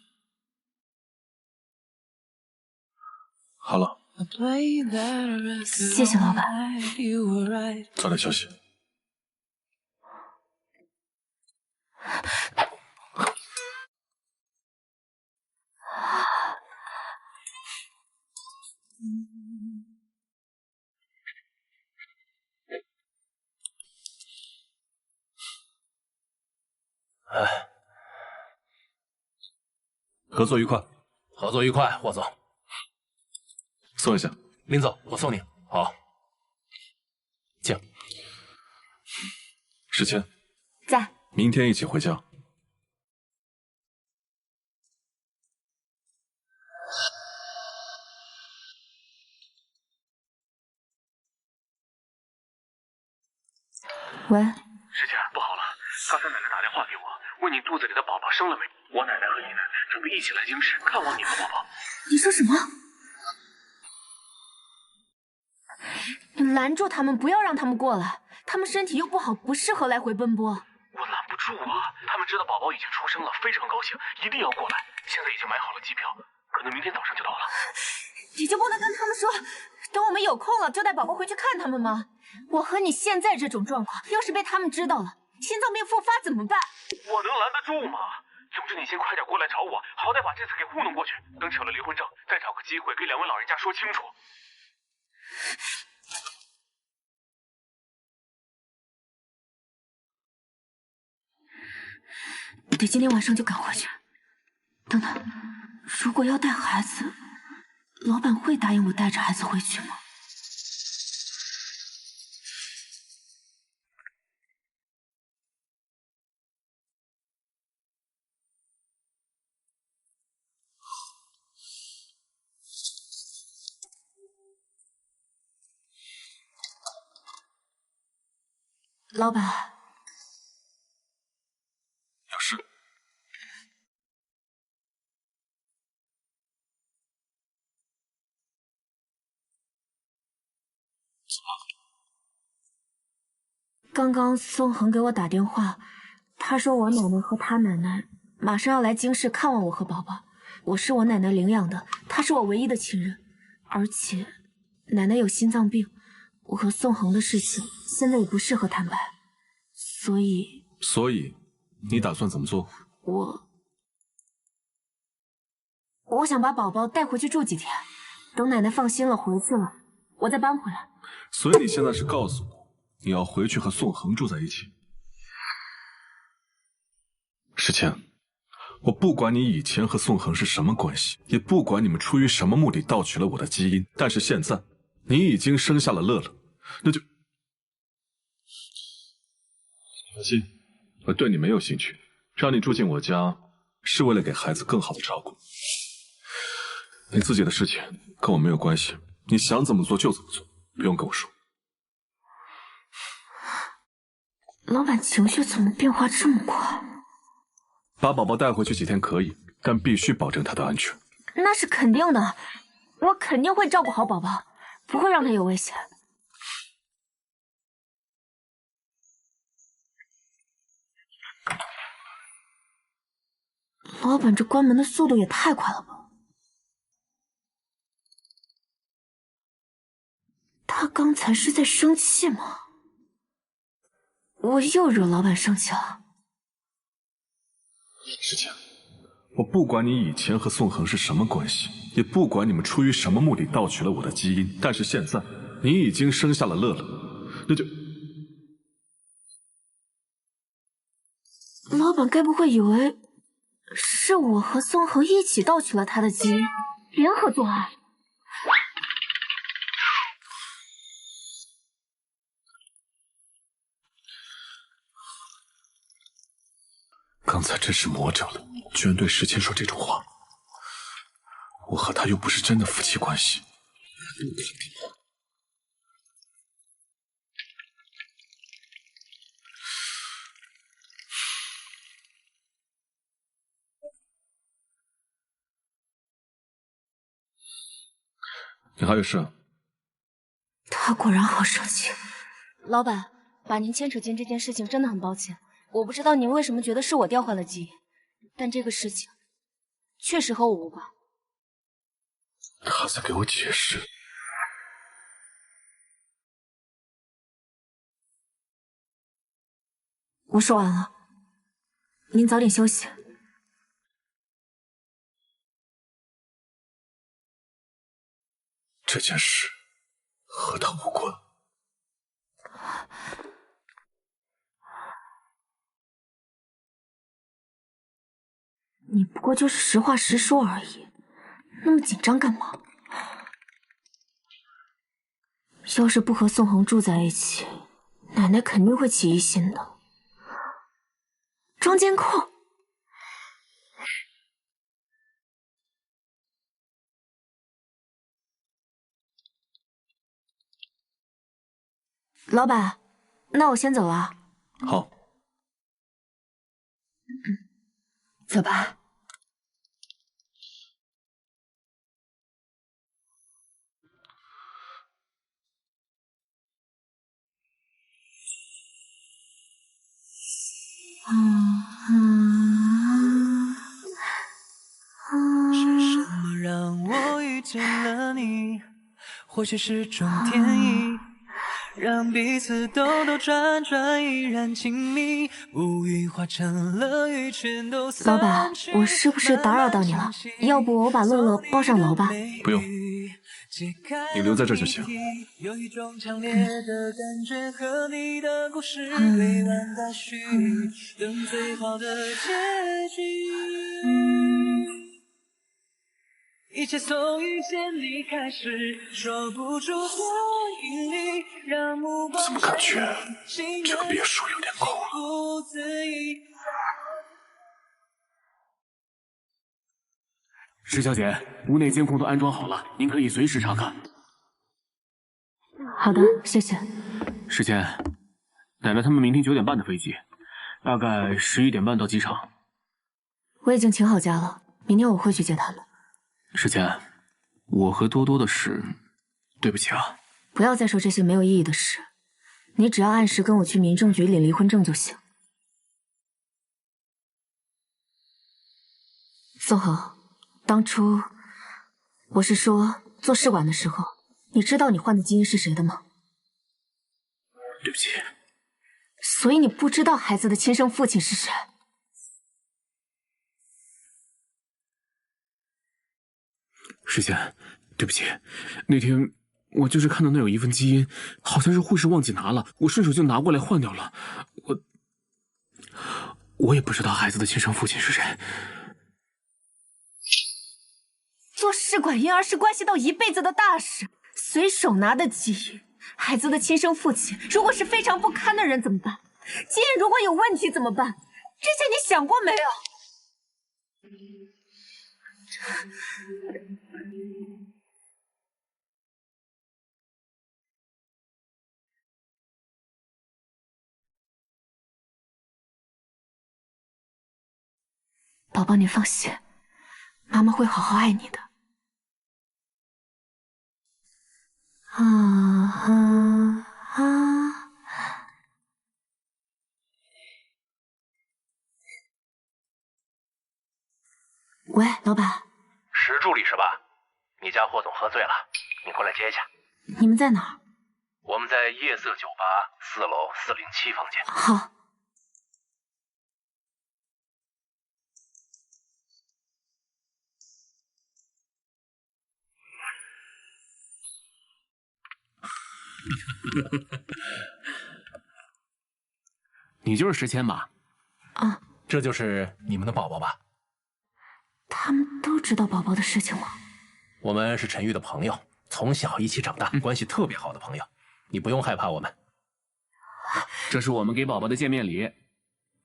好了， I played that record 谢谢老板。 all night. You were right. 早点休息。合作愉快，合作愉快，霍总。送一下。林总，我送你。好，请。史谦，在。明天一起回家。喂，师姐，不好了，刚才奶奶打电话给我，问你肚子里的宝宝生了没？我奶奶和你奶奶准备一起来京市看望你和宝宝。你说什么？拦住他们，不要让他们过来。他们身体又不好，不适合来回奔波。我拦不住啊！他们知道宝宝已经出生了，非常高兴，一定要过来。现在已经买好了机票，可能明天早上就到了。你就不能跟他们说，等我们有空了就带宝宝回去看他们吗？我和你现在这种状况，要是被他们知道了，心脏病复发怎么办？我能拦得住吗？总之你先快点过来找我，好歹把这次给糊弄过去。等取了离婚证，再找个机会给两位老人家说清楚。得今天晚上就赶回去。等等，如果要带孩子，老板会答应我带着孩子回去吗？老板，有事？刚刚宋恒给我打电话，他说我奶奶和他奶奶马上要来京市看望我和宝宝，我是我奶奶领养的，她是我唯一的亲人，而且奶奶有心脏病，我和宋恒的事情现在也不适合坦白，所以你打算怎么做？我想把宝宝带回去住几天，等奶奶放心了回去了，我再搬回来。所以你现在是告诉我，你要回去和宋恒住在一起？世谦，我不管你以前和宋恒是什么关系，也不管你们出于什么目的盗取了我的基因，但是现在你已经生下了乐乐，那就放心，我对你没有兴趣，让你住进我家是为了给孩子更好的照顾。你自己的事情跟我没有关系，你想怎么做就怎么做，不用跟我说。老板情绪怎么变化这么快？把宝宝带回去几天可以，但必须保证他的安全。那是肯定的，我肯定会照顾好宝宝，不会让他有危险。老板这关门的速度也太快了吧！他刚才是在生气吗？我又惹老板生气了。世谦，我不管你以前和宋恒是什么关系，也不管你们出于什么目的盗取了我的基因，但是现在你已经生下了乐乐，那就……老板该不会以为是我和宋恒一起盗取了他的基因，联合作案？刚才真是魔怔了，居然对世谦说这种话。我和他又不是真的夫妻关系。你还有事？他果然好生气。老板，把您牵扯进这件事情真的很抱歉。我不知道您为什么觉得是我调换了基因，但这个事情确实和我无关。他在给我解释。我说完了，您早点休息。这件事和他无关。你不过就是实话实说而已，那么紧张干嘛？要是不和宋恒住在一起，奶奶肯定会起疑心的。装监控。老板，那我先走了。好。走吧。是什么让我遇见了你？或许是种天意，让彼此兜兜转转依然亲密，乌云化成了雨，全都散老板，我是不是打扰到你了？要不我把乐乐抱上楼吧？不用，你留在这就行。有一种强烈的感觉，和你的故事未完待续，等最好的结局。一切从遇见你开始，说不出的引力，让目光怎么感觉这个别墅有点空啊？石小姐，屋内监控都安装好了，您可以随时查看。好的，谢谢。石谦，奶奶他们明天9点半的飞机，大概11点半到机场。我已经请好假了，明天我会去接他们。石谦，我和多多的事，对不起啊。不要再说这些没有意义的事，你只要按时跟我去民政局领离婚证就行。宋恒，当初我是说做试管的时候，你知道你换的基因是谁的吗？对不起。所以你不知道孩子的亲生父亲是谁？世贤，对不起，那天我就是看到那有一份基因，好像是护士忘记拿了，我顺手就拿过来换掉了。我也不知道孩子的亲生父亲是谁。做试管婴儿是关系到一辈子的大事，随手拿的基因，孩子的亲生父亲如果是非常不堪的人怎么办？基因如果有问题怎么办？这些你想过没有？宝宝，你放心，妈妈会好好爱你的。喂，老板，石助理是吧？你家霍总喝醉了，你过来接一下。你们在哪儿？我们在夜色酒吧4楼407房间。好。你就是石谦吧？啊，这就是你们的宝宝吧？他们都知道宝宝的事情吗？我们是陈玉的朋友，从小一起长大，关系特别好的朋友。你不用害怕我们。这是我们给宝宝的见面礼，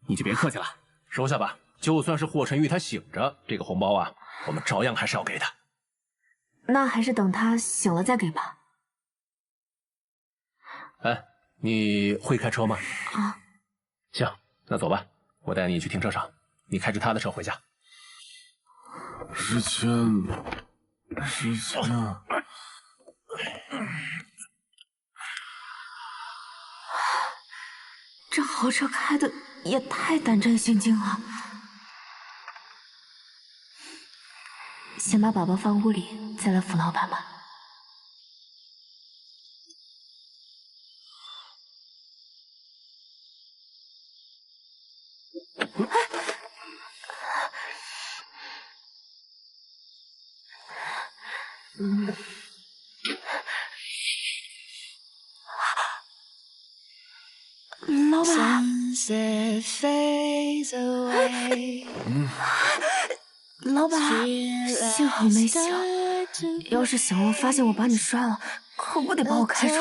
你就别客气了，收下吧。就算是霍晨玉他醒着，这个红包啊，我们照样还是要给的。那还是等他醒了再给吧。哎，你会开车吗？啊，行，那走吧，我带你去停车场，你开着他的车回家。石谦，石谦，这豪车开的也太胆战心惊了。先把宝宝放屋里，再来扶老板吧。老板，老板，幸好没醒，要是醒了发现我把你摔了，可不得把我开除。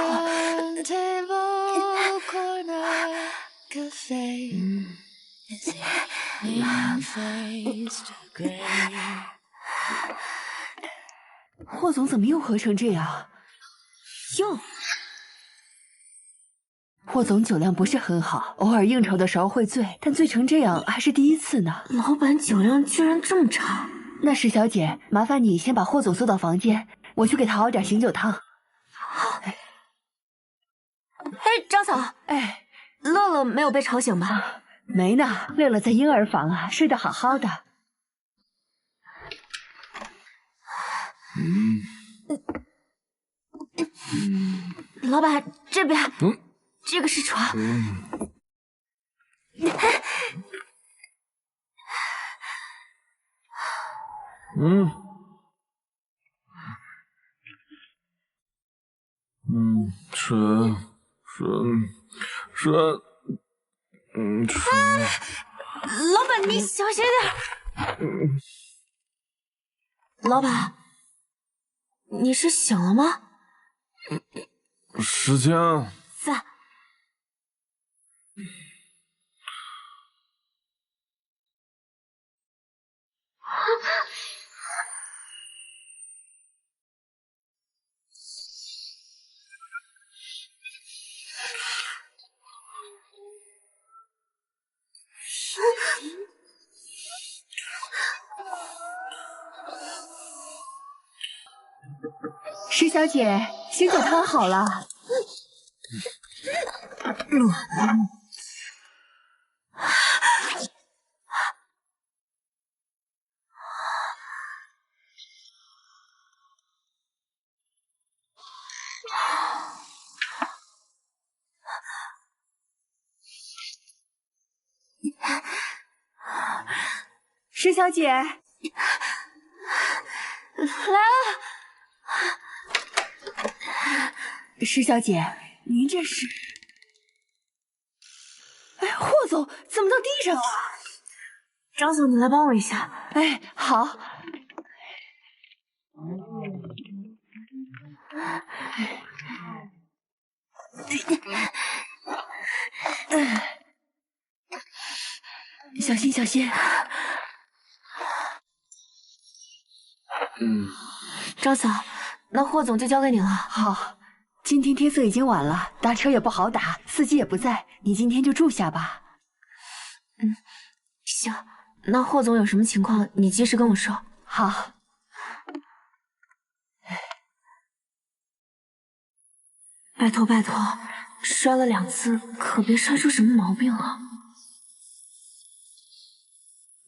霍总怎么又喝成这样？哟，霍总酒量不是很好，偶尔应酬的时候会醉，但醉成这样还是第一次呢。老板酒量居然这么差。那石小姐，麻烦你先把霍总送到房间，我去给他熬点醒酒汤。好。哎，张嫂，哎，乐乐没有被吵醒吧？没呢，乐乐在婴儿房啊，睡得好好的。老板这边，这个是床。老板你小心点。老板，你是醒了吗？石谦，在。石小姐，醒酒汤好了。石小姐，来了。石小姐，您这是……哎，霍总怎么到地上了？张总，你来帮我一下。哎，好。小心，小心。张嫂，那霍总就交给你了。好，今天天色已经晚了，打车也不好打，司机也不在，你今天就住下吧。行，那霍总有什么情况，你及时跟我说。好。拜托拜托，摔了2次，可别摔出什么毛病啊！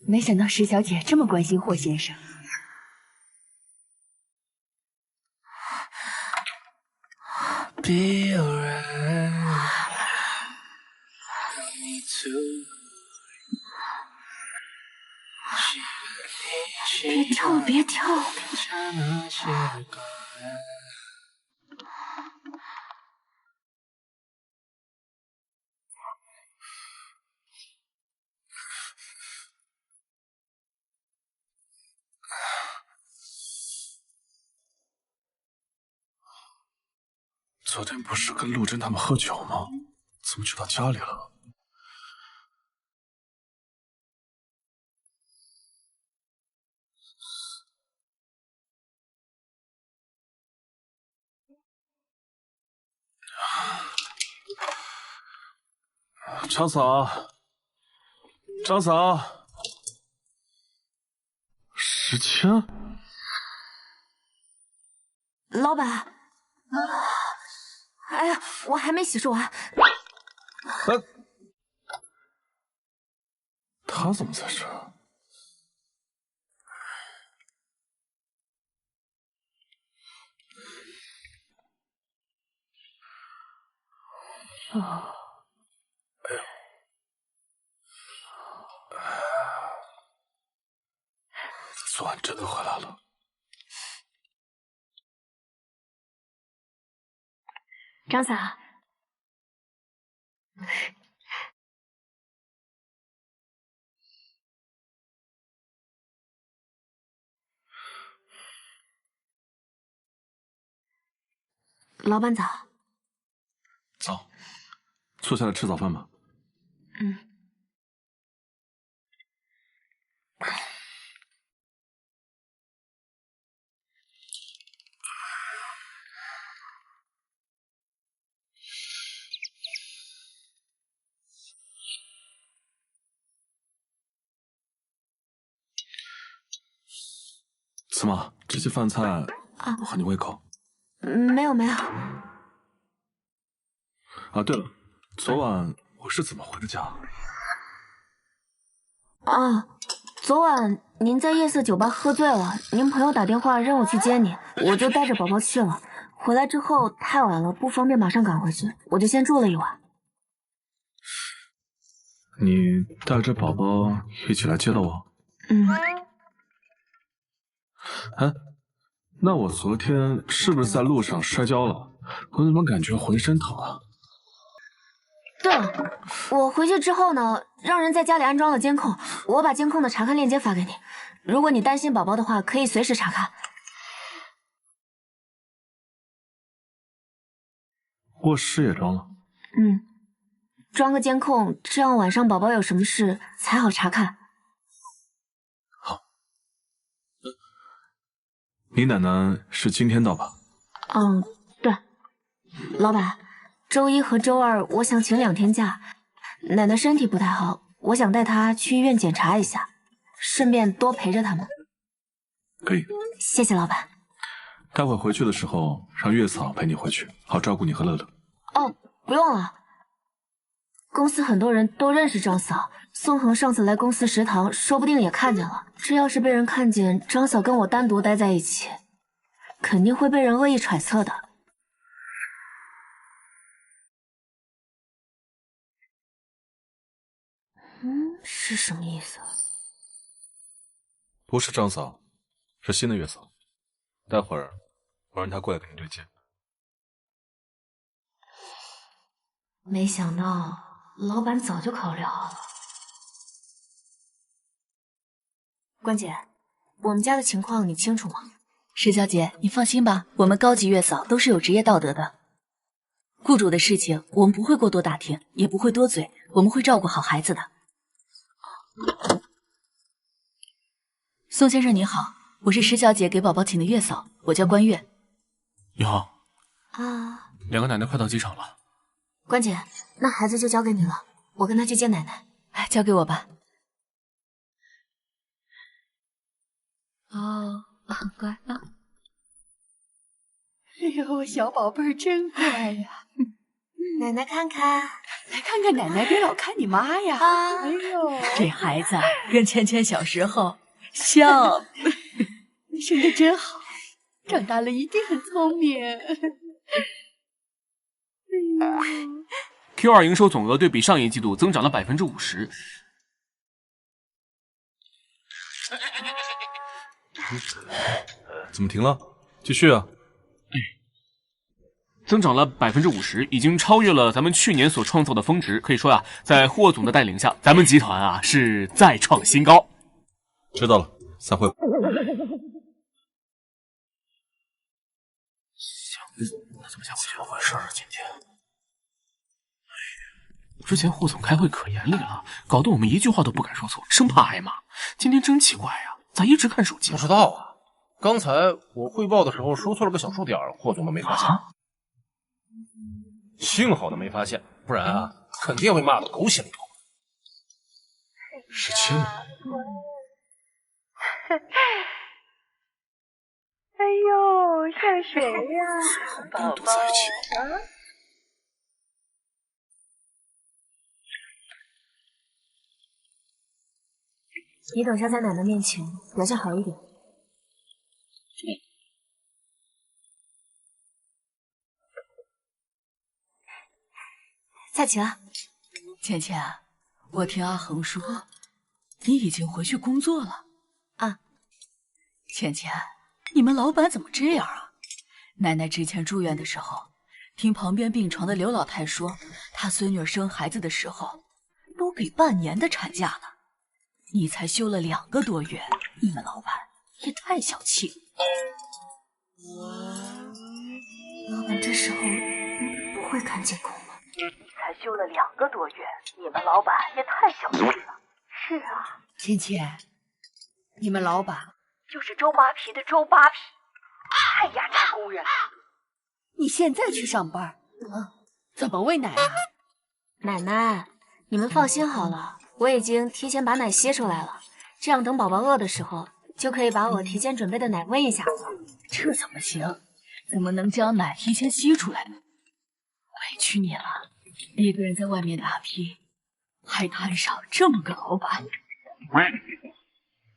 没想到石小姐这么关心霍先生。别跳，别跳！昨天不是跟陆贞他们喝酒吗？怎么去他家里了？张嫂，张嫂，时迁，老板。哎呀，我还没洗漱完。他怎么在这儿？哎呦！昨晚真的回来了。张嫂，老板早。早，坐下来吃早饭吧。怎么，这些饭菜不合你胃口？没有没有。啊，对了，昨晚我是怎么回的家？昨晚您在夜色酒吧喝醉了，您朋友打电话让我去接你，我就带着宝宝去了。回来之后太晚了，不方便马上赶回去，我就先住了一晚。你带着宝宝一起来接的我？哎，那我昨天是不是在路上摔跤了？我怎么感觉浑身疼啊？对了，我回去之后呢，让人在家里安装了监控，我把监控的查看链接发给你。如果你担心宝宝的话，可以随时查看。卧室也装了？装个监控，这样晚上宝宝有什么事才好查看。好。你奶奶是今天到吧？对。老板，周一和周二我想请2天假，奶奶身体不太好，我想带她去医院检查一下，顺便多陪着他们。可以。谢谢老板。待会回去的时候让月嫂陪你回去，好照顾你和乐乐。不用了。公司很多人都认识张嫂，宋恒上次来公司食堂，说不定也看见了。这要是被人看见张嫂跟我单独待在一起，肯定会被人恶意揣测的。是什么意思？不是张嫂，是新的月嫂。待会儿我让她过来跟你对接。没想到老板早就考虑好了。关姐，我们家的情况你清楚吗？石小姐，你放心吧，我们高级月嫂都是有职业道德的。雇主的事情我们不会过多打听，也不会多嘴，我们会照顾好孩子的。宋先生你好，我是石小姐给宝宝请的月嫂，我叫关月。你好。啊，两个奶奶快到机场了。关姐，那孩子就交给你了，我跟他去接奶奶。哎，交给我吧。哦，乖啊！哎呦，我小宝贝儿真乖呀！奶奶看看，来看看奶奶，别老看你妈呀！啊，哎呦，这孩子跟芊芊小时候像。你生的真好，长大了一定很聪明。Q2 营收总额对比上一季度增长了50%。怎么停了？继续啊！增长了50%，已经超越了咱们去年所创造的峰值。可以说呀，在霍总的带领下，咱们集团啊是再创新高。知道了，散会。那怎么下回去？怎么回事啊？今天之前霍总开会可严厉了，搞得我们一句话都不敢说错，生怕挨骂。今天真奇怪呀，咋一直看手机？不知道啊，刚才我汇报的时候说错了个小数点，霍总都没发现。幸好他没发现，不然啊，肯定会骂得狗血淋头。17。哎呦，像谁呀？宝宝在一起吗？你等下在奶奶面前表现好一点。菜齐了。芊芊，我听阿恒说你已经回去工作了啊。芊芊，你们老板怎么这样啊？奶奶之前住院的时候，听旁边病床的刘老太说，她孙女生孩子的时候都给半年的产假了，你才休了2个多月，你们老板也太小气了。老板这时候不会看监控吗？才休了2个多月，你们老板也太小气了。是啊，芊芊，你们老板就是周扒皮的周扒皮，太压榨工人了。你现在去上班，怎么喂奶啊？奶奶，你们放心好了，我已经提前把奶吸出来了，这样等宝宝饿的时候，就可以把我提前准备的奶喂一下了。这怎么行？怎么能将奶提前吸出来呢？委屈你了，一个人在外面打拼，还摊上这么个老板。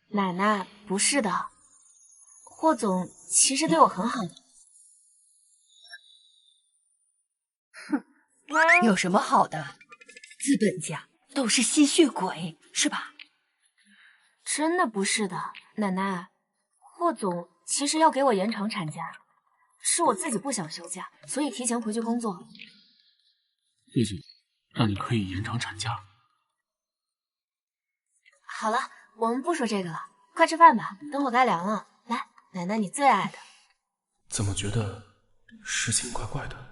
奶奶，不是的，霍总其实对我很好的。哼，有什么好的？资本家都是吸血鬼，是吧？真的不是的，奶奶，霍总其实要给我延长产假，是我自己不想休假，所以提前回去工作。谢谢，让你可以延长产假。好了，我们不说这个了，快吃饭吧，等会该凉了。来，奶奶你最爱的。怎么觉得事情怪怪的？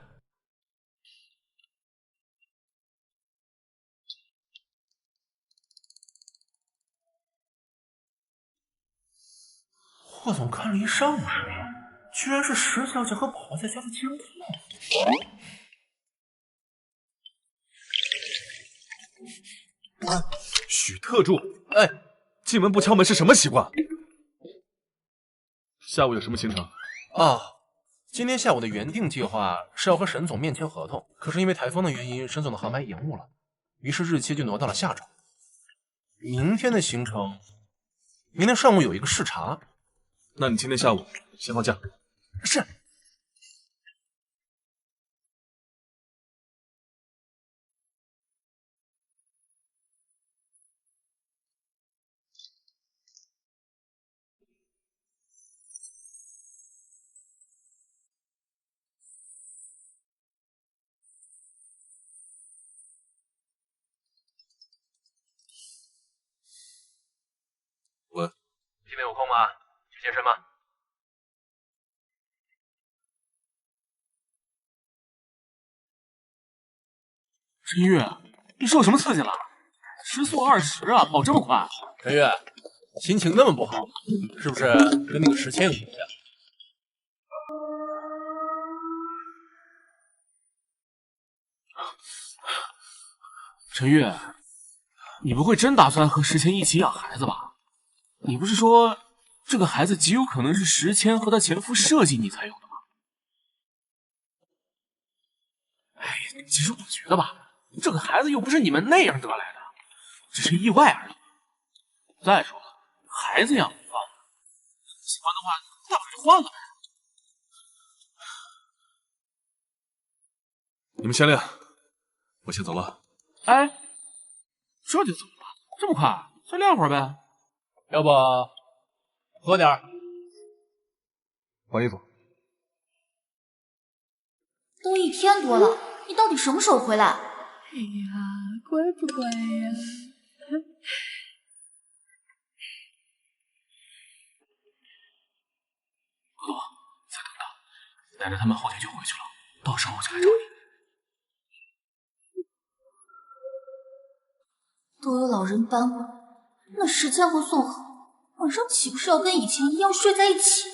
霍总看了一上午视频，居然是石小姐和宝宝在家的监控。许特助，哎，进门不敲门是什么习惯？下午有什么行程？啊，今天下午的原定计划是要和沈总面签合同，可是因为台风的原因，沈总的航班延误了，于是日期就挪到了下周。明天的行程，明天上午有一个视察。那你今天下午先放假。是。吗？去健身吗？陈玉，你受什么刺激了？时速20啊，跑这么快？陈玉，心情那么不好，是不是跟那个1000有关呀？陈玉，你不会真打算和1000一起养孩子吧？你不是说这个孩子极有可能是1000和她前夫设计你才有的吗？哎，其实我觉得吧，这个孩子又不是你们那样得来的，只是意外而已。再说了，孩子养不放，喜欢的话，大不了就换了呗。你们先练，我先走了。哎，这就走了？这么快？再练会儿呗。要不喝点儿？换衣服。都1天多了，你到底什么时候回来？哎呀，乖不乖呀？多多，再等等，奶奶他们后天就回去了，到时候我就来找你。都有老人搬过来，那石谦和宋恒晚上岂不是要跟以前一样睡在一起？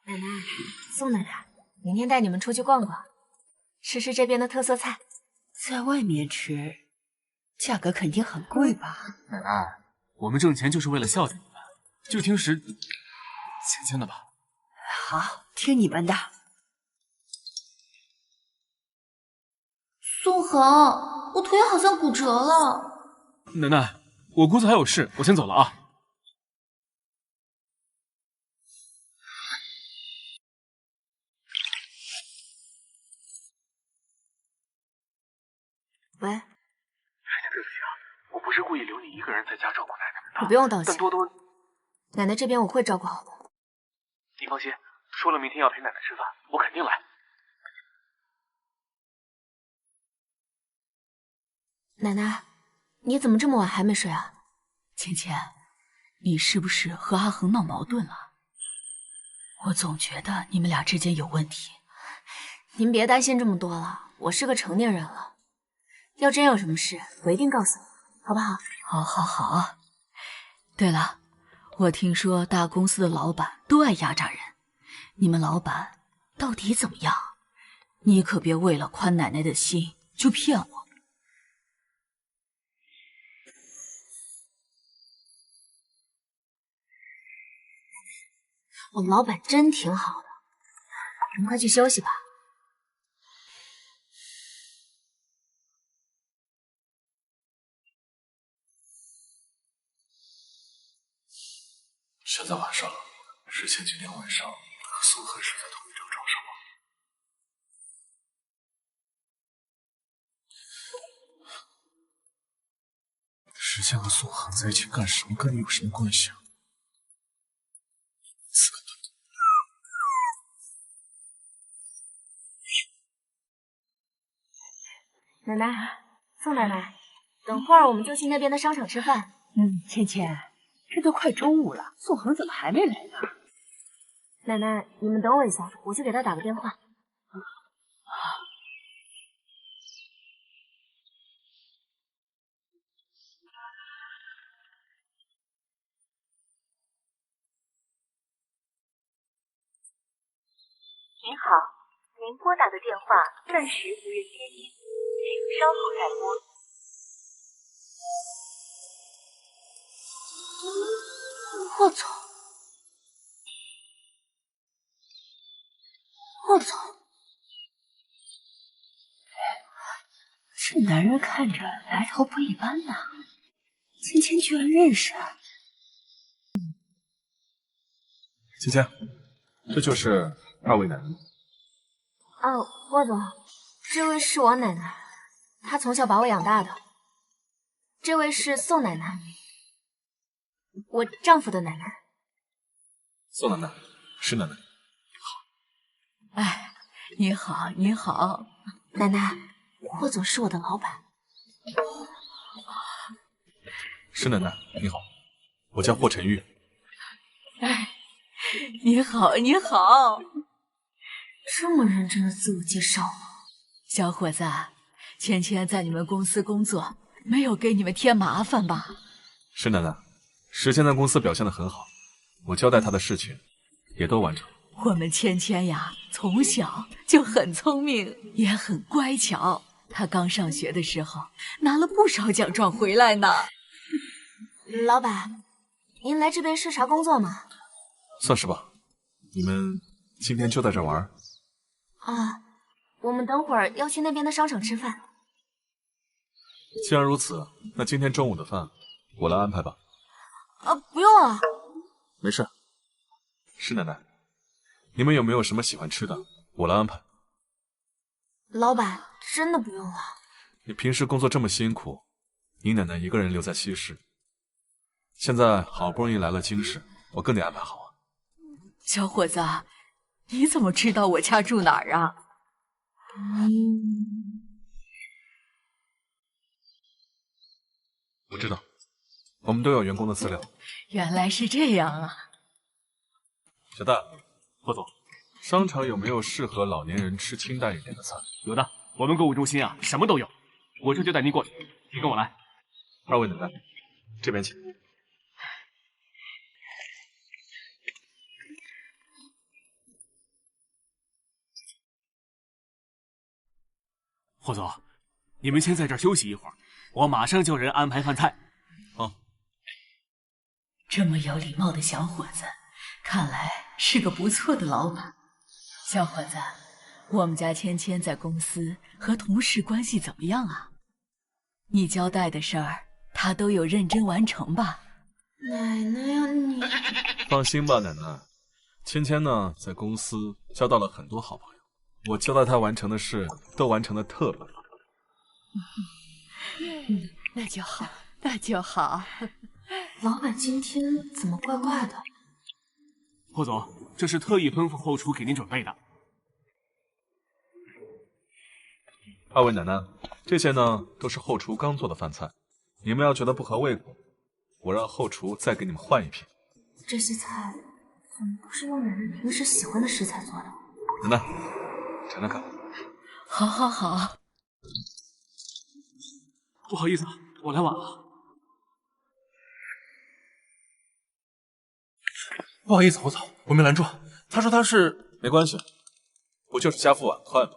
奶奶，宋奶奶，明天带你们出去逛逛，吃吃这边的特色菜。在外面吃，价格肯定很贵吧？奶奶，我们挣钱就是为了孝敬你们，就听芊芊的吧。好，听你们的。宋恒，我腿好像骨折了。奶奶，我姑子还有事，我先走了啊。喂，芊芊，对不起啊，我不是故意留你一个人在家照顾奶奶们的。你不用道歉，但多多，奶奶这边我会照顾好的。你放心，说了明天要陪奶奶吃饭，我肯定来。奶奶，你怎么这么晚还没睡啊？芊芊，你是不是和阿恒闹矛盾了？我总觉得你们俩之间有问题。您别担心这么多了，我是个成年人了。要真有什么事，我一定告诉你，好不好？好，好，好。对了，我听说大公司的老板都爱压榨人，你们老板到底怎么样？你可别为了宽奶奶的心就骗我。我们老板真挺好的，您快去休息吧。现在晚上是前几天晚上和宋恒睡在同一张床上吗？石倩和宋恒在一起干什么，跟你有什么关系啊？奶奶，宋奶奶，等会儿我们就去那边的商场吃饭。芊芊，这都快中午了，宋恒怎么还没来呢？奶奶，你们等我一下，我去给他打个电话。您好，您拨打的电话暂时无人接听，请稍后再拨。我操！我操！这男人看着来头不一般呐，芊芊居然认识。芊芊，这就是2位奶奶。霍总，这位是我奶奶，她从小把我养大的。这位是宋奶奶，我丈夫的奶奶。宋奶奶，施奶奶。哎，你好，你好，奶奶，霍总是我的老板。施奶奶，你好，我叫霍晨玉。哎，你好，你好，这么认真的自我介绍吗？小伙子，芊芊在你们公司工作，没有给你们添麻烦吧？施奶奶，时间在公司表现得很好，我交代她的事情也都完成。我们芊芊呀，从小就很聪明，也很乖巧。她刚上学的时候，拿了不少奖状回来呢。老板，您来这边视察工作吗？算是吧。你们今天就在这玩？啊，我们等会儿要去那边的商场吃饭。既然如此，那今天中午的饭我来安排吧。啊，不用了。没事。施奶奶，你们有没有什么喜欢吃的？我来安排。老板，真的不用了。你平时工作这么辛苦，你奶奶一个人留在西市，现在好不容易来了京市，我更得安排好啊。小伙子，你怎么知道我家住哪儿啊？我知道，我们都有员工的资料。原来是这样啊。小戴，霍总，商场有没有适合老年人吃清淡一点的菜？有的，我们购物中心啊，什么都有。我这就带您过去，你跟我来。二位奶奶，这边请。霍总，你们先在这儿休息一会儿，我马上叫人安排饭菜。好。这么有礼貌的小伙子，看来是个不错的老板。小伙子，我们家芊芊在公司和同事关系怎么样啊？你交代的事儿，她都有认真完成吧？奶奶呀，你放心吧，奶奶。芊芊呢，在公司交到了很多好朋友，我交代她完成的事都完成的特别好。那就好，那就好。老板今天怎么怪怪的？霍总，这是特意吩咐后厨给您准备的。二位奶奶，这些呢都是后厨刚做的饭菜，你们要觉得不合胃口，我让后厨再给你们换一批。这些菜怎么不是用奶奶平时喜欢的食材做的？奶奶，尝尝看。好，好，好。不好意思，我来晚了。不好意思，侯总，我没拦住。他说他是……没关系，不就是加副碗筷吗？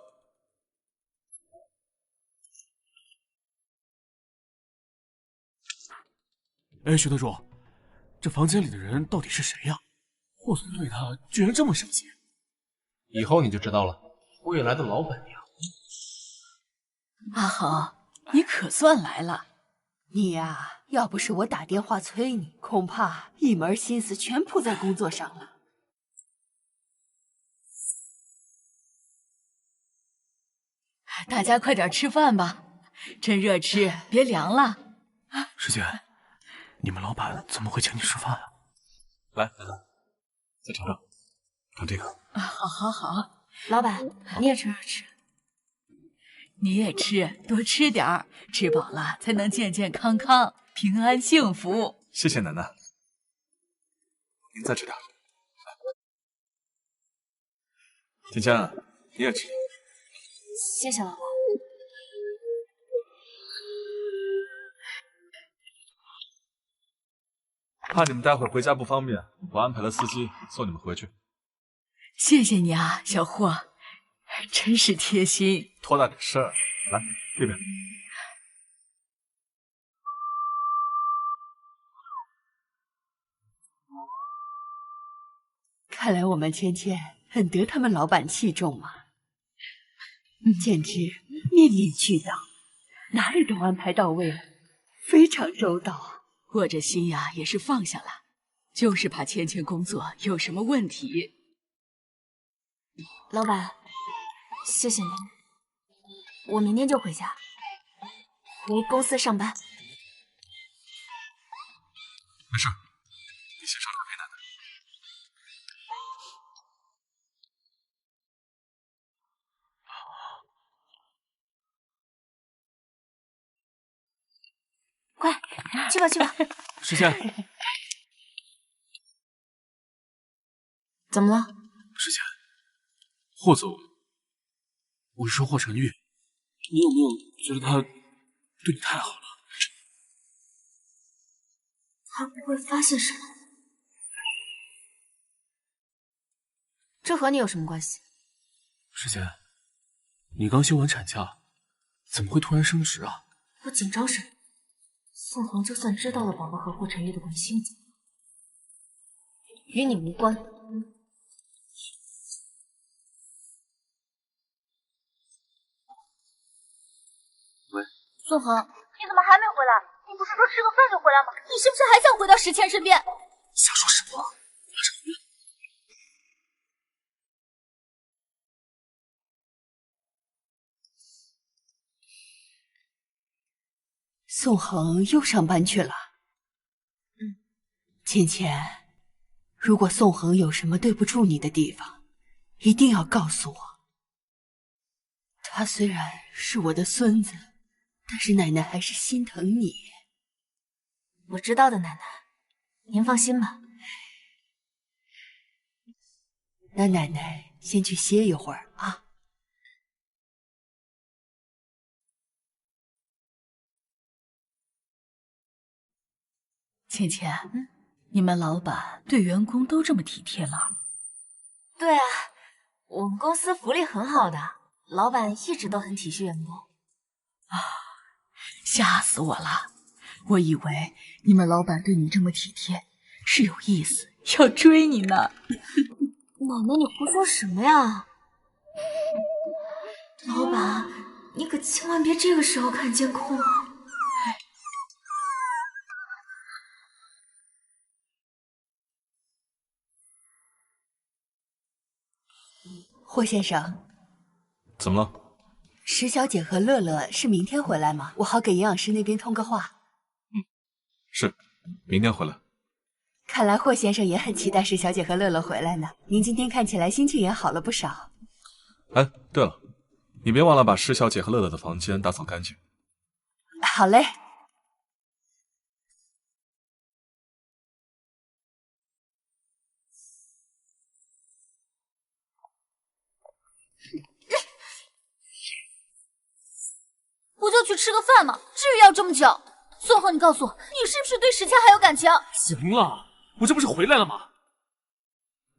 哎，徐特助，这房间里的人到底是谁呀？霍总对他居然这么小气。以后你就知道了，未来的老板娘。阿豪，你可算来了。你呀，要不是我打电话催你，恐怕一门心思全扑在工作上了。大家快点吃饭吧，趁热吃，别凉了。师姐，你们老板怎么会请你吃饭啊？来，奶奶，再尝尝，尝这个。好，好，好。老板，你也吃吃。你也吃，多吃点儿，吃饱了才能健健康康、平安幸福。谢谢奶奶，您再吃点。芊芊，你也吃。谢谢老板。怕你们待会儿回家不方便，我安排了司机送你们回去。谢谢你啊，小霍，真是贴心。多大点事儿，来这边。看来我们芊芊很得他们老板器重啊，简直面面俱到，哪里都安排到位了，非常周到啊。我这心呀也是放下了，就是怕芊芊工作有什么问题。老板，谢谢您，我明天就回家，回公司上班。没事，你先上床陪奶奶。快，去吧去吧。时迁，怎么了？时迁，霍总，我是说霍晨玉，你有没有觉得他对你太好了？他不会发现什么？这和你有什么关系？时迁，你刚休完产假，怎么会突然升职啊？我紧张什么？宋恒就算知道了宝宝和霍晨玉的关系，与你无关。喂，宋恒，你怎么还没回来？你不是说吃个饭就回来吗？你是不是还想回到石谦身边？瞎说什么？马上回来。宋恒又上班去了。芊芊，如果宋恒有什么对不住你的地方，一定要告诉我。他虽然是我的孙子，但是奶奶还是心疼你。我知道的，奶奶，您放心吧。那奶奶先去歇一会儿啊。芊芊，你们老板对员工都这么体贴吗？对啊，我们公司福利很好的，老板一直都很体恤员工。啊，吓死我了！我以为你们老板对你这么体贴，是有意思，要追你呢。奶奶，你胡说什么呀？老板，你可千万别这个时候看监控啊！霍先生，怎么了？石小姐和乐乐是明天回来吗？我好给营养师那边通个话。是，明天回来。看来霍先生也很期待石小姐和乐乐回来呢。您今天看起来心情也好了不少。哎，对了，你别忘了把石小姐和乐乐的房间打扫干净。好嘞。不就去吃个饭吗？至于要这么久？宋恒，你告诉我，你是不是对石谦还有感情？行了，我这不是回来了吗？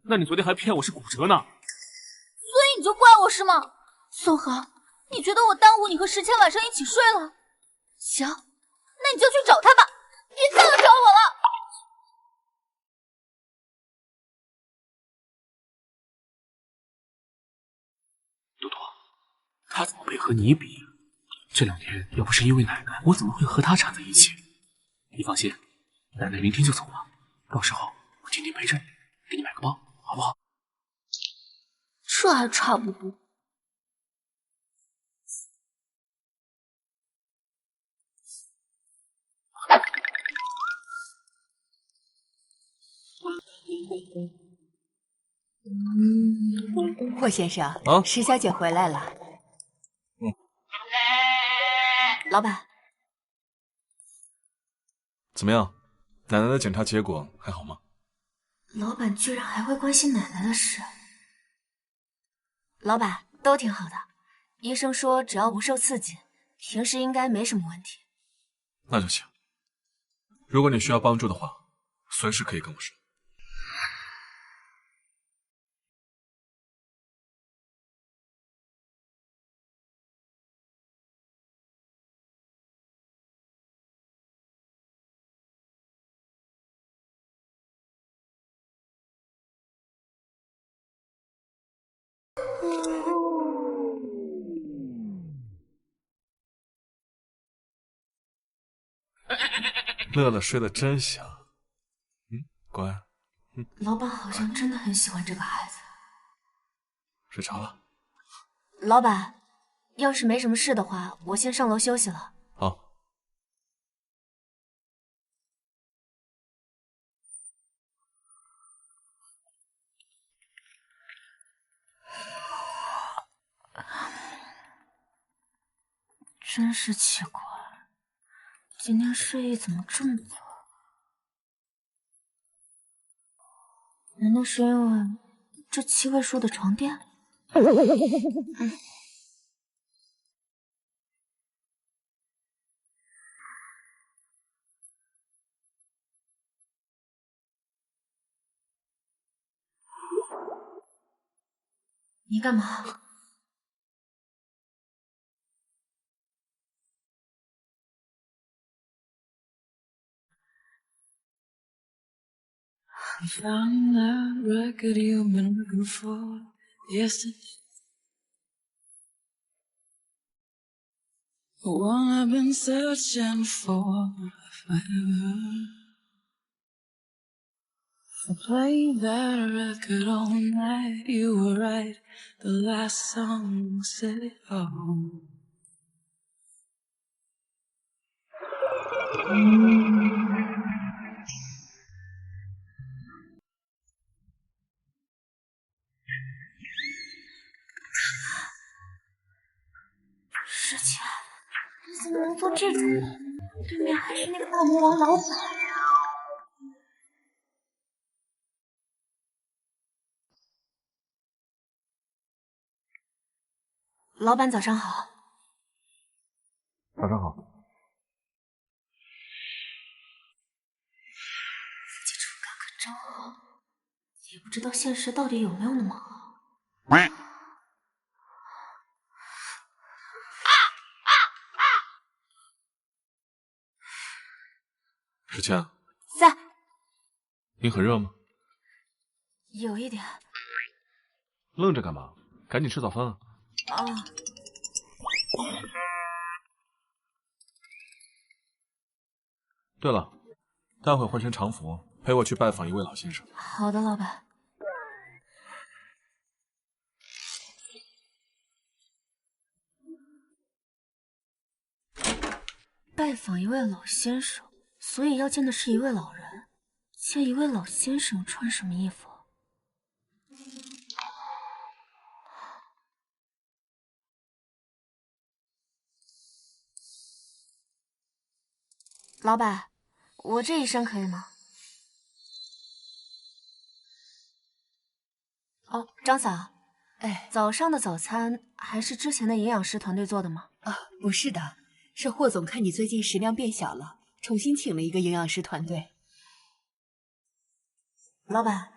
那你昨天还骗我是骨折呢，所以你就怪我是吗？宋恒，你觉得我耽误你和石谦晚上一起睡了？行，那你就去找他吧，别再来找我了。多多，他怎么会和你比？这2天要不是因为奶奶，我怎么会和他缠在一起？你放心，奶奶明天就走了，到时候我天天陪着你，给你买个包，好不好？这还差不多。霍先生，啊，石小姐回来了。老板，怎么样？奶奶的检查结果还好吗？老板居然还会关心奶奶的事。老板，都挺好的，医生说只要不受刺激，平时应该没什么问题。那就行。如果你需要帮助的话，随时可以跟我说。乐乐睡得真香，乖，老板好像真的很喜欢这个孩子。睡着了。老板，要是没什么事的话，我先上楼休息了。好。真是奇怪，今天睡意怎么这么早？难道是因为这7位数的床垫？你干嘛？Found that record you've been looking for yesterday. The one I've been searching for forever. I played that record all night. You were right. The last song said it all.世谦，你怎么能做这种人？对面还是那个大魔王老板。老板早上好。早上好。自己触感可真好，也不知道现实到底有没有那么好。世谦，在。你很热吗？有一点。愣着干嘛？赶紧吃早饭啊！啊。对了，待会换身常服，陪我去拜访一位老先生。好的，老板。拜访一位老先生，所以要见的是一位老人。见一位老先生穿什么衣服？老板，我这一身可以吗？哦，张嫂，哎，早上的早餐还是之前的营养师团队做的吗？啊，不是的，是霍总看你最近食量变小了，重新请了一个营养师团队。老板，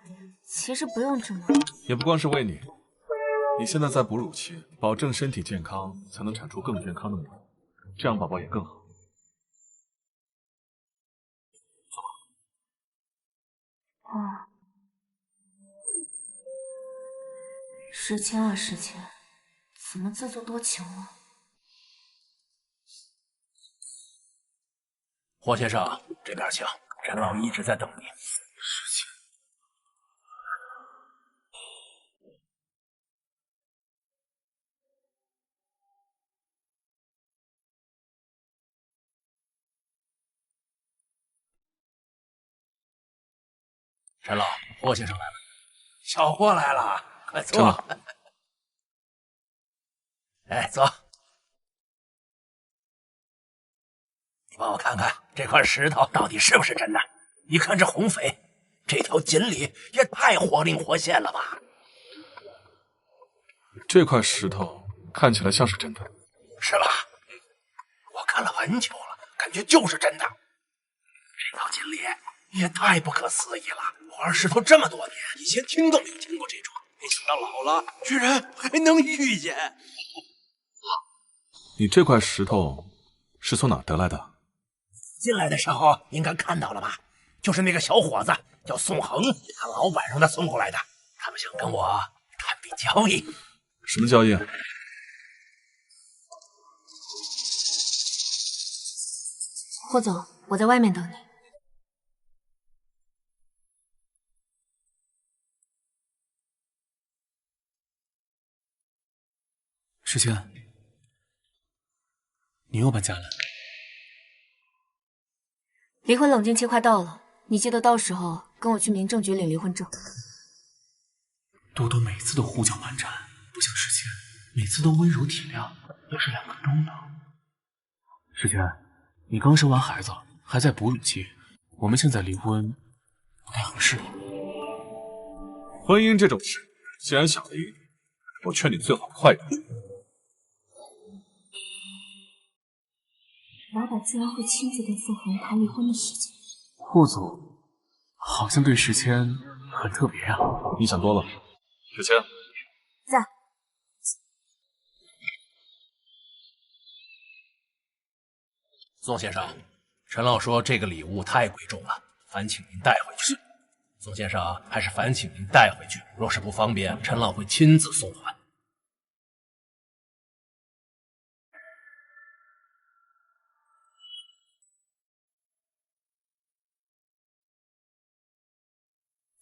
其实不用这么。也不光是为你，你现在在哺乳期，保证身体健康，才能产出更健康的母乳，这样宝宝也更好。哦，世谦啊世谦，怎么自作多情了？霍先生，这边请，陈老一直在等你。世谦，陈老，霍先生来了。小霍来了，快坐。哎，坐。你帮我看看这块石头到底是不是真的？一看这红翡，这条锦鲤也太活灵活现了吧！这块石头看起来像是真的，是吧？我看了很久了，感觉就是真的。这条锦鲤也太不可思议了！玩石头这么多年，以前听都没有听过这种，没想到老了居然还能遇见。你这块石头是从哪得来的？进来的时候应该看到了吧？就是那个小伙子叫宋恒，他老板让他送过来的。他们想跟我谈笔交易。什么交易啊？霍总，我在外面等你。世谦，你又搬家了？离婚冷静期快到了，你记得到时候跟我去民政局领离婚证。多多每次都胡搅蛮缠，不像世谦，每次都温柔体谅。要是2个都能。世谦，你刚生完孩子，还在哺乳期，我们现在离婚不太合适。婚姻这种事，既然想离，我劝你最好快点。老板竟然会亲自跟宋恒谈离婚的事情。霍总好像对时迁很特别啊。你想多了，时迁。在。宋先生，陈老说这个礼物太贵重了，烦请您带回去。宋先生，还是烦请您带回去。若是不方便，陈老会亲自送还。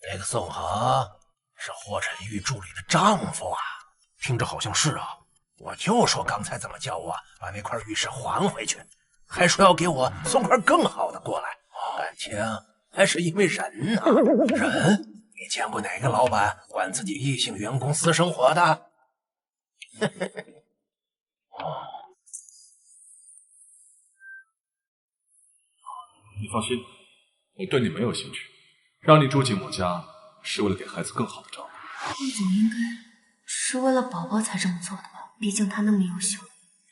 这个宋恒是霍晨玉助理的丈夫啊，听着好像是啊。我就说刚才怎么叫我把那块玉石还回去，还说要给我送块更好的过来。感情还是因为人呢。人？你见过哪个老板管自己异性员工私生活的？你放心，我对你没有兴趣。让你住进我家，是为了给孩子更好的照顾。霍总应该是为了宝宝才这么做的吧？毕竟他那么优秀，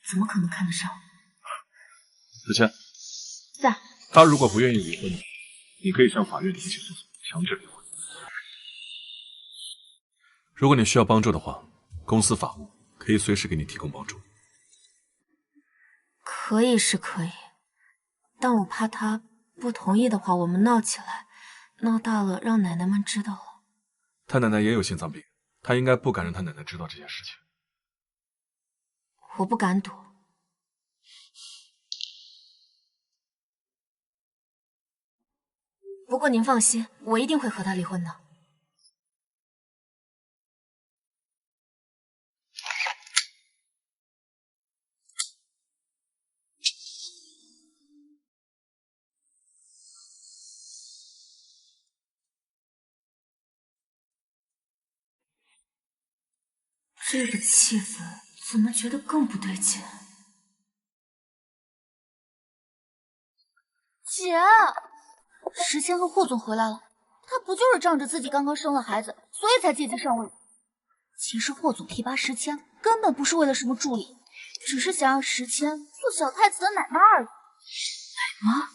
怎么可能看得上？子谦，在。他如果不愿意离婚，你可以向法院提起诉讼，强制离婚。如果你需要帮助的话，公司法务可以随时给你提供帮助。可以是可以，但我怕他不同意的话，我们闹起来，闹大了让奶奶们知道了。他奶奶也有心脏病，他应该不敢让他奶奶知道这件事情。我不敢赌。不过您放心，我一定会和他离婚的。这个气氛怎么觉得更不对劲？姐，时迁和霍总回来了，他不就是仗着自己刚刚生了孩子，所以才借机上位？其实霍总提拔时迁根本不是为了什么助理，只是想让时迁做小太子的奶妈而已。奶妈？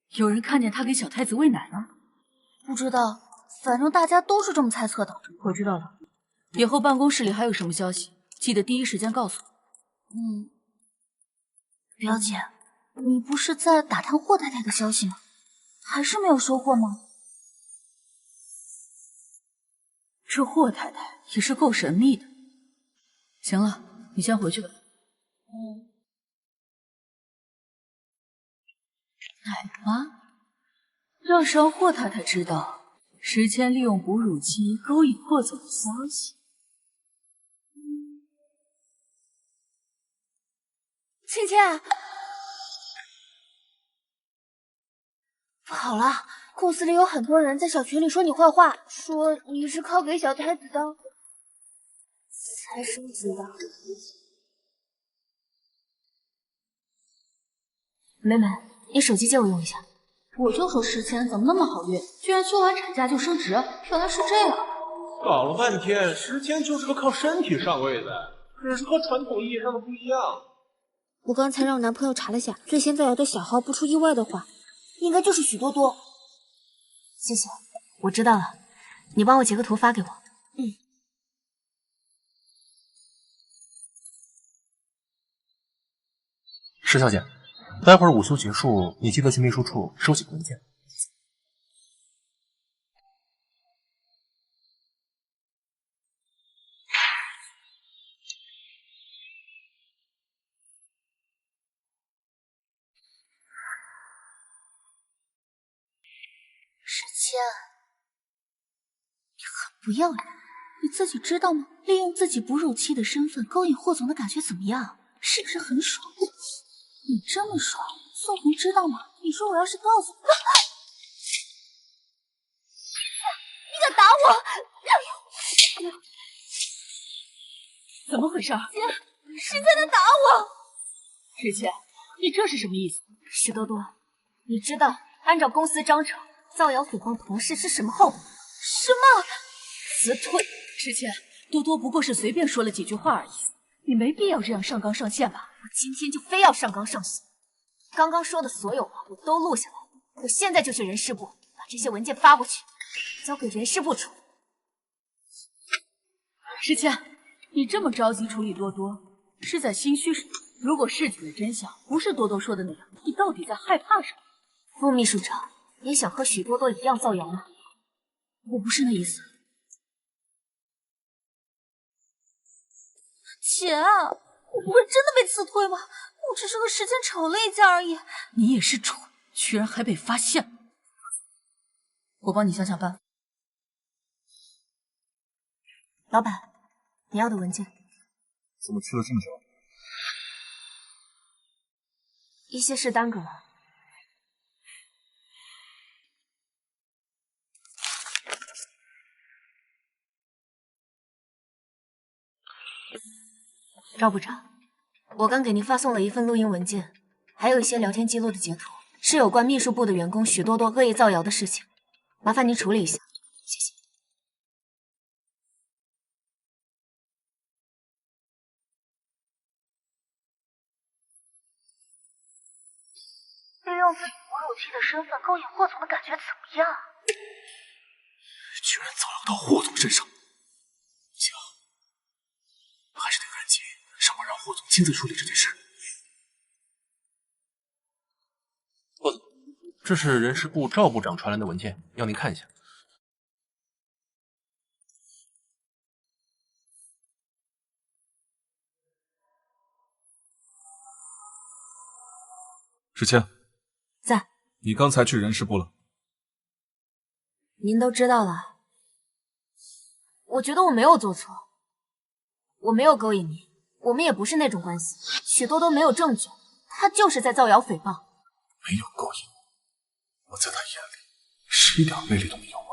有人看见他给小太子喂奶了？不知道，反正大家都是这么猜测的。我知道了，以后办公室里还有什么消息，记得第一时间告诉我。表姐，你不是在打探霍太太的消息吗？还是没有收获吗？这霍太太也是够神秘的。行了，你先回去吧。奶妈，要是让霍太太知道时迁利用哺乳期勾引霍总的消息，倩倩，不好了，公司里有很多人在小群里说你坏话，说你是靠给小太子当才升级的。妹妹，你手机借我用一下。我就说时迁怎么那么好运，居然休完产假就升职，原来是这样。搞了半天，时迁就是个靠身体上位的，只是和传统意义上的不一样。我刚才让男朋友查了下，最先造谣的小号不出意外的话，应该就是许多多。谢谢，我知道了，你帮我截个图发给我。石小姐，待会儿午休结束，你记得去秘书处收起文件。时迁，你很不要脸，你自己知道吗？利用自己哺乳期的身份勾引霍总的感觉怎么样？是不是很爽？你这么爽，宋红知道吗？你说我要是告诉你敢打我！怎么回事？姐，谁在那打我？之前，你这是什么意思？许多多，你知道按照公司章程，造谣诽谤同事是什么后果？什么？辞退。之前，多多不过是随便说了几句话而已，你没必要这样上纲上线吧？我今天就非要上纲上线，刚刚说的所有话我都录下来，我现在就去人事部把这些文件发过去，交给人事部处理。之前，你这么着急处理多多，是在心虚什么？如果事情的真相不是多多说的那样，你到底在害怕什么？副秘书长也想和许多多一样造谣吗？我不是那意思。姐，我不会真的被辞退吗？我只是和时间吵了一架而已。你也是蠢，居然还被发现。我帮你想想办法。老板，你要的文件。怎么去了这么久？一些事耽搁了。赵部长，我刚给您发送了一份录音文件，还有一些聊天记录的截图，是有关秘书部的员工许多多恶意造谣的事情，麻烦您处理一下，谢谢。利用自己国有妻的身份勾引霍总的感觉怎么样？居然造谣到霍总身上，姐，还是得赶紧上门让霍总亲自处理这件事。霍总，这是人事部赵部长传来的文件，要您看一下。史谦，在。你刚才去人事部了？您都知道了。我觉得我没有做错，我没有勾引你，我们也不是那种关系。许多多没有证据，他就是在造谣诽谤。没有勾引，我在他眼里是一点魅力都没有吗？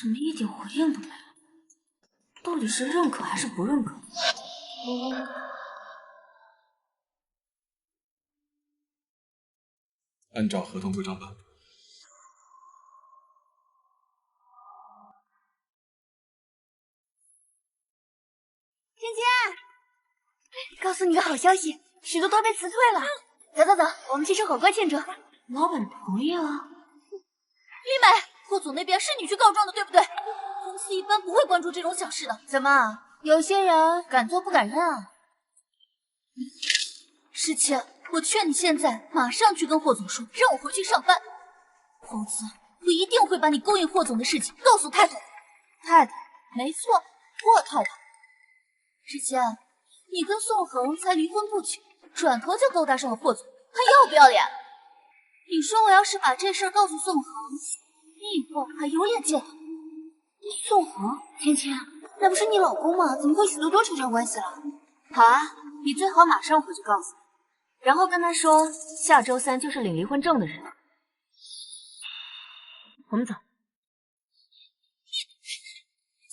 怎么一点回应都没有？到底是认可还是不认可？按照合同规章办。芊芊，告诉你个好消息，许多多被辞退了。走走走，我们去吃火锅庆祝。老板同意了。丽美，霍总那边是你去告状的，对不对？公司一般不会关注这种小事的。怎么，有些人敢做不敢认啊？诗倩，我劝你现在马上去跟霍总说，让我回去上班，否则我一定会把你勾引霍总的事情告诉太太。太太？没错，霍太太。诗倩，你跟宋恒才离婚不久，转头就勾搭上了霍总，还要不要脸？你说我要是把这事儿告诉宋恒，你以后还有脸见他？宋恒，芊芊，那不是你老公吗？怎么和许多多扯上关系了？好啊，你最好马上回去告诉他，然后跟他说下周3就是领离婚证的日子。我们走。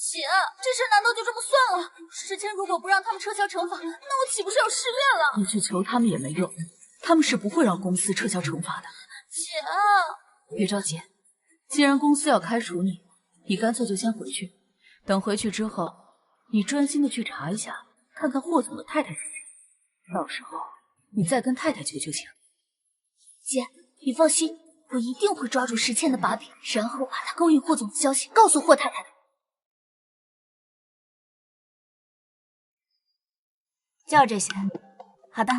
姐，这事难道就这么算了？时间如果不让他们撤销惩罚，那我岂不是要失恋了？你去求他们也没用，他们是不会让公司撤销惩罚的。姐，别着急，既然公司要开除你，你干脆就先回去。等回去之后，你专心的去查一下，看看霍总的太太是谁。到时候你再跟太太求就行。姐，你放心，我一定会抓住石倩的把柄，然后把她勾引霍总的消息告诉霍太太的。就这些。好的。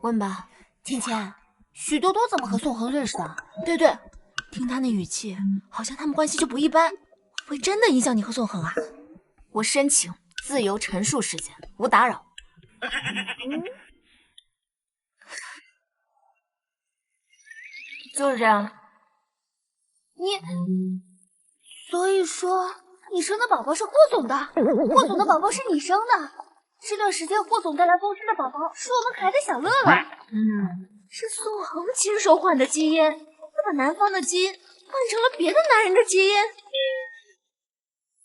问吧，芊芊，许多多怎么和宋恒认识的？对对，听他那语气，好像他们关系就不一般，会不会真的影响你和宋恒啊？我申请自由陈述时间，无打扰。就是这样。所以说你生的宝宝是霍总的，霍总的宝宝是你生的。这段时间霍总带来公司的宝宝是我们可爱的小乐乐。是宋恒亲手换的基因，他把南方的基因换成了别的男人的基因。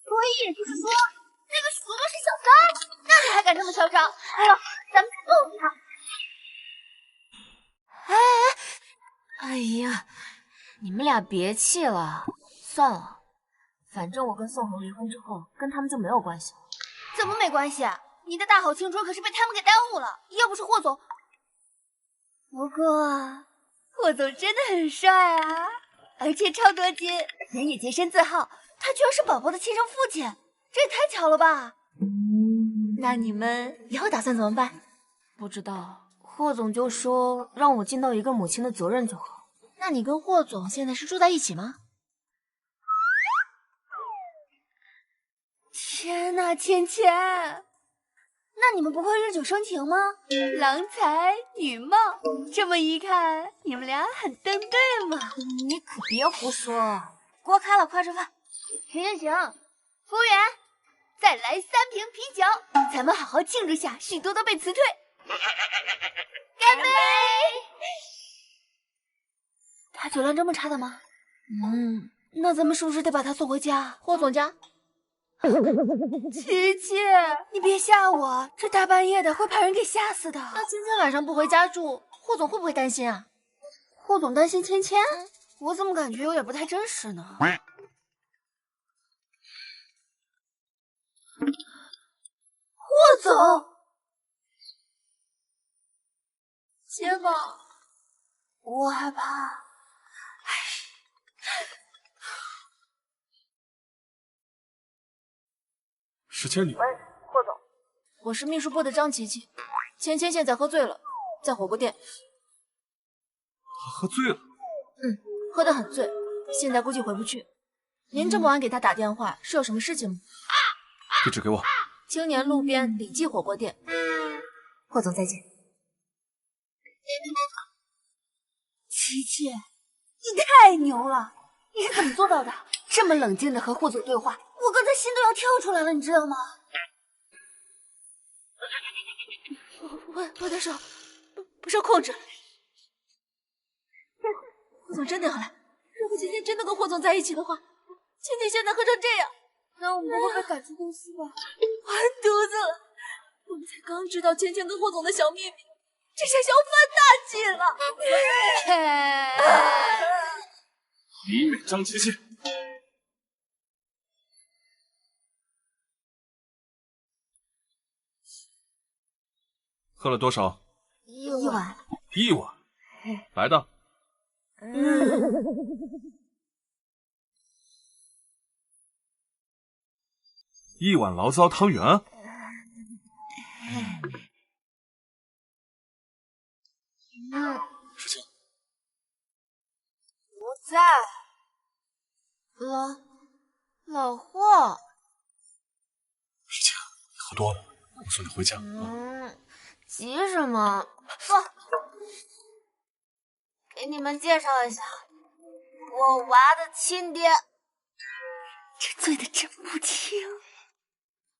所以也就是说，那个许多多是小三，那你还敢这么嚣张？哎呦，咱们去揍他！哎呀，你们俩别气了，算了，反正我跟宋恒离婚之后，跟他们就没有关系了。怎么没关系啊？你的大好青春可是被他们给耽误了。要不是霍总，不过霍总真的很帅啊，而且超多金，人也洁身自好。他居然是宝宝的亲生父亲，这也太巧了吧！那你们以后打算怎么办？不知道，霍总就说让我尽到一个母亲的责任就好。那你跟霍总现在是住在一起吗？天哪，芊芊，那你们不会日久生情吗？郎才女貌，这么一看，你们俩很登对嘛。你可别胡说，锅开了，快吃饭。行，服务员，再来3瓶啤酒，咱们好好庆祝下许多多被辞退。干杯！他酒量这么差的吗？那咱们是不是得把他送回家？霍总家？琪琪，你别吓我，这大半夜的会把人给吓死的。那芊芊晚上不回家住，霍总会不会担心啊？霍总担心芊芊？我怎么感觉有点不太真实呢？霍总，结宝，我害怕。史千里，喂，霍总，我是秘书部的张琪琪。芊芊现在喝醉了，在火锅店。喝醉了？喝得很醉，现在估计回不去。您这么晚给他打电话，是有什么事情吗？地址给我。青年路边李记火锅店。霍总再见。琪琪，你太牛了！你是怎么做到的？这么冷静的和霍总对话，我刚才心都要跳出来了，你知道吗？我的手不受控制。霍总真的要来，如果芊芊真的跟霍总在一起的话，芊芊现在喝成这样，那我们不会被赶出公司吧？完犊子了！我们才刚知道芊芊跟霍总的小秘密，这下要犯大忌了。李美张琪琪，喝了多少？1碗。1碗，白的。1碗醪糟汤圆。史清，不在。老霍。史清，你喝多了，我送你回家。急什么？坐。给你们介绍一下，我娃的亲爹。这醉得真不轻。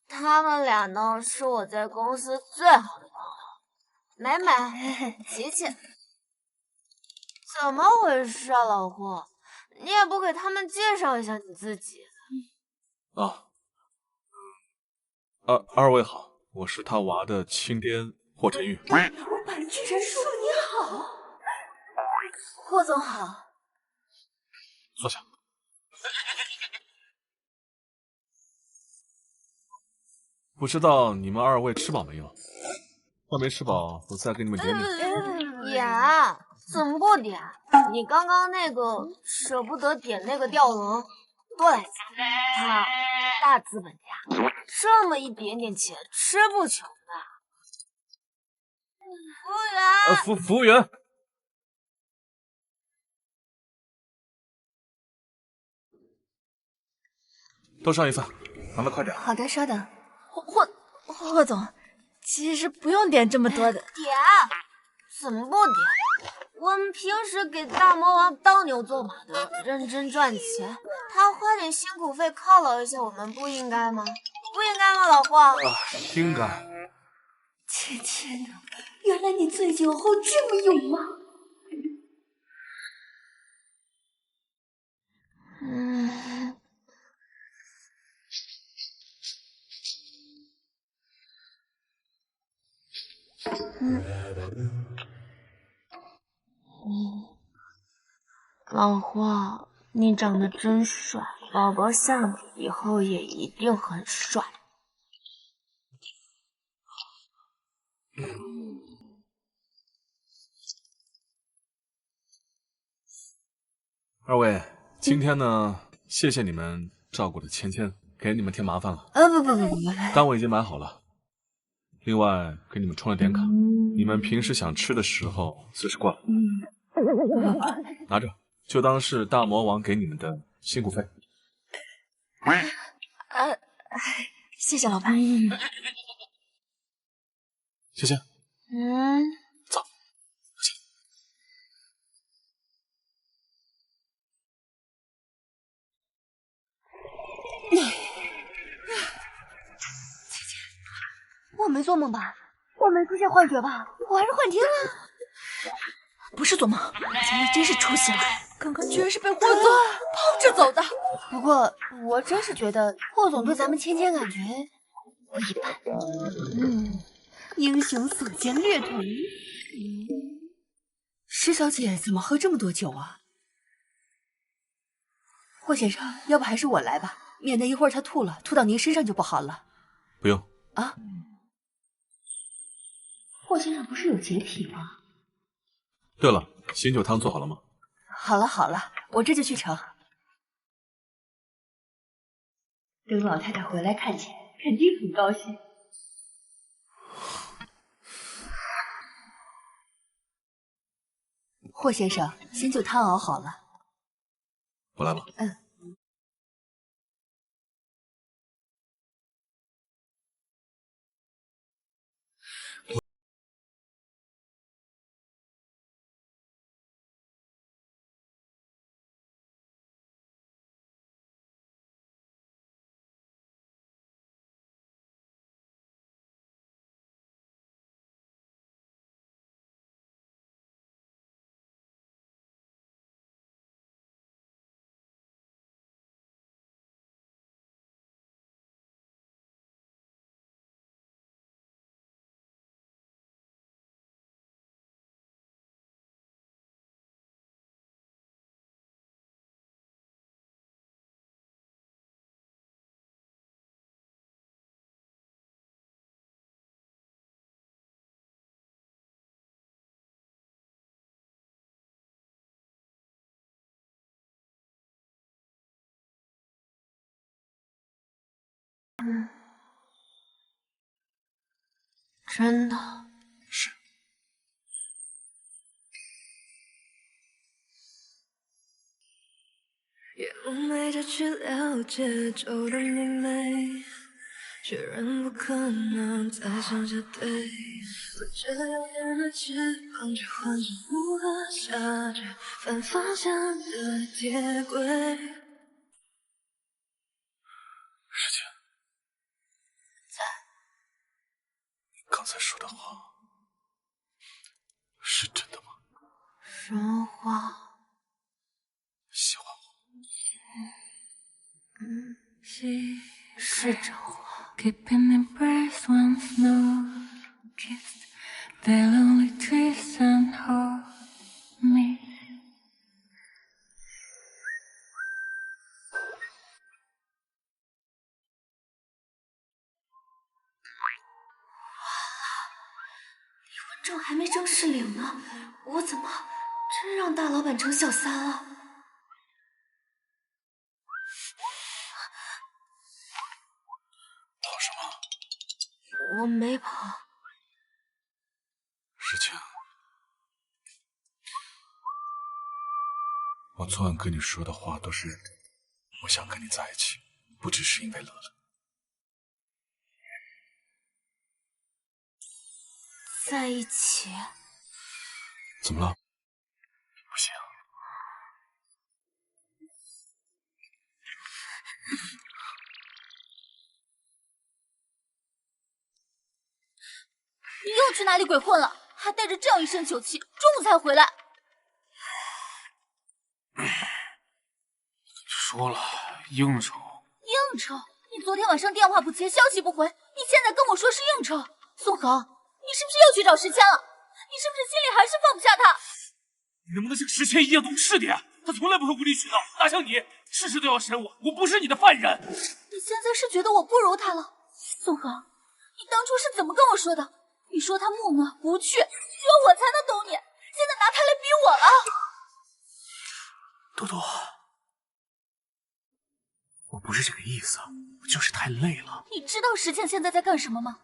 他们俩呢，是我在公司最好的朋友，美美、琪琪。怎么回事啊，老霍？你也不给他们介绍一下你自己？二位好，我是他娃的亲爹霍晨玉。老板居然说你好，霍总好。坐下。不知道你们2位吃饱没有？要没吃饱，我再给你们点点。呀，怎么不点？你刚刚那个舍不得点那个吊龙，多来几个。他大资本家，这么一点点钱吃不穷的。服务员，服务员，都上一份，拿的快点。好的，稍等。霍总，其实不用点这么多的。点？怎么不点？我们平时给大魔王当牛做马的，认真赚钱，他花点辛苦费犒劳一下我们，不应该吗？不应该吗，老霍？应该。芊芊呢？原来你醉酒后这么勇吗？老霍，你长得真帅，宝宝像你以后也一定很帅。二位，今天呢，谢谢你们照顾的芊芊，给你们添麻烦了。不，单我已经买好了，另外给你们充了点卡，你们平时想吃的时候随时过来。拿着，就当是大魔王给你们的辛苦费。谢谢老板。谢谢。走。我没做梦吧？我没出现幻觉吧？我还是幻听了？不是做梦，今天真是出息了，刚刚居然是被霍总抱着走的。不过我真是觉得霍总对咱们芊芊感觉不一般。英雄所见略同。施小姐怎么喝这么多酒啊？霍先生，要不还是我来吧，免得一会儿他吐了，吐到您身上就不好了。不用啊。霍先生不是有洁癖吗？对了，醒酒汤做好了吗？好了，我这就去盛。等老太太回来看见，肯定很高兴。霍先生，醒酒汤熬好了。我来吧。真的是。用美着去了解周的明媚，确认不可能再向下坠。我这耀眼的翅膀，却换成无法下坠反方向的铁轨。师姐，你刚才说的话是真的吗？说话。喜欢我？是真话。Keeping their breath when snow kissed, they'll only twist and hold me. 离婚证还没正式领呢，我怎么真让大老板成小三了？跑什么？我没跑。师姐，我昨晚跟你说的话都是认真的，我想跟你在一起，不只是因为乐乐。在一起？怎么了？不行。你又去哪里鬼混了？还带着这样一身酒气，中午才回来。说了，应酬。应酬？你昨天晚上电话不接，消息不回，你现在跟我说是应酬？宋恒，你是不是又去找时迁了？你是不是心里还是放不下他？你能不能像时迁一样懂事点？他从来不会无理取闹，哪像你，事事都要审我，我不是你的犯人。你现在是觉得我不如他了？宋恒，你当初是怎么跟我说的？你说他木讷无趣，只有我才能懂你，现在拿他来逼我了。多多，我不是这个意思，我就是太累了。你知道时迁现在在干什么吗？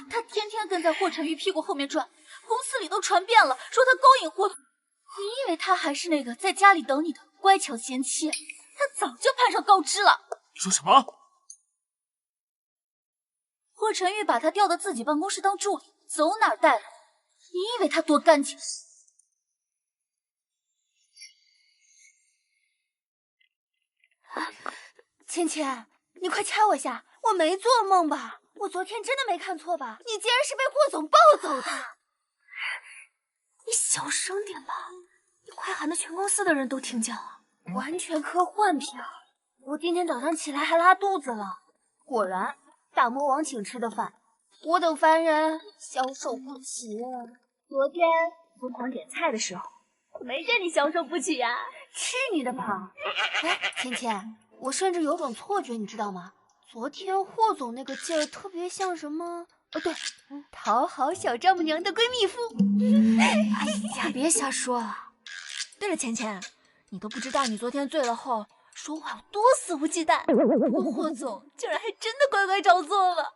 他天天跟在霍晨玉屁股后面转，公司里都传遍了，说他勾引霍总。你以为他还是那个在家里等你的乖巧贤妻？他早就攀上高枝了。你说什么？霍晨玉把他调到自己办公室当助理，走哪儿带哪儿。你以为他多干净？芊芊，你快掐我下，我没做梦吧？我昨天真的没看错吧？你竟然是被霍总抱走的！你小声点吧，你快喊得全公司的人都听见了。完全科幻片。我今天早上起来还拉肚子了，果然大魔王请吃的饭，我等凡人消受不起。昨天疯狂点菜的时候，没见你消受不起呀、吃你的吧！哎，芊芊，我甚至有种错觉，你知道吗？昨天霍总那个劲儿特别像什么？哦，对，讨好小丈母娘的闺蜜夫。哎呀，别瞎说了。对了，芊芊，你都不知道你昨天醉了后说话有多肆无忌惮，霍总竟然还真的乖乖照做了。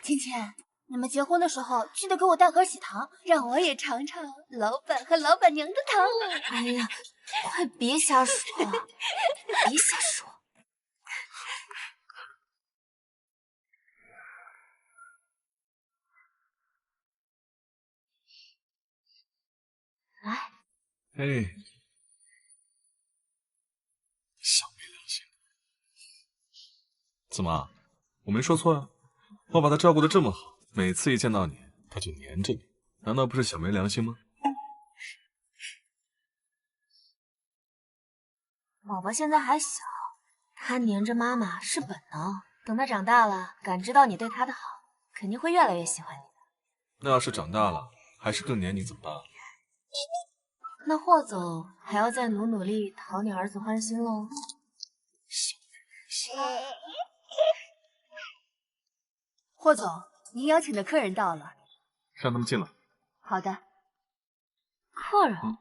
芊芊，你们结婚的时候记得给我带盒喜糖，让我也尝尝老板和老板娘的糖。哎呀，快别瞎说，别瞎说。来，哎，小没良心！怎么，我没说错呀？我把他照顾得这么好，每次一见到你，他就黏着你，难道不是小没良心吗？宝宝现在还小，他黏着妈妈是本能，等他长大了，感知到你对他的好，肯定会越来越喜欢你的。那要是长大了还是更黏你怎么办？那霍总还要再努力讨你儿子欢心喽。霍总，您邀请的客人到了，让他们进来。好的。客人？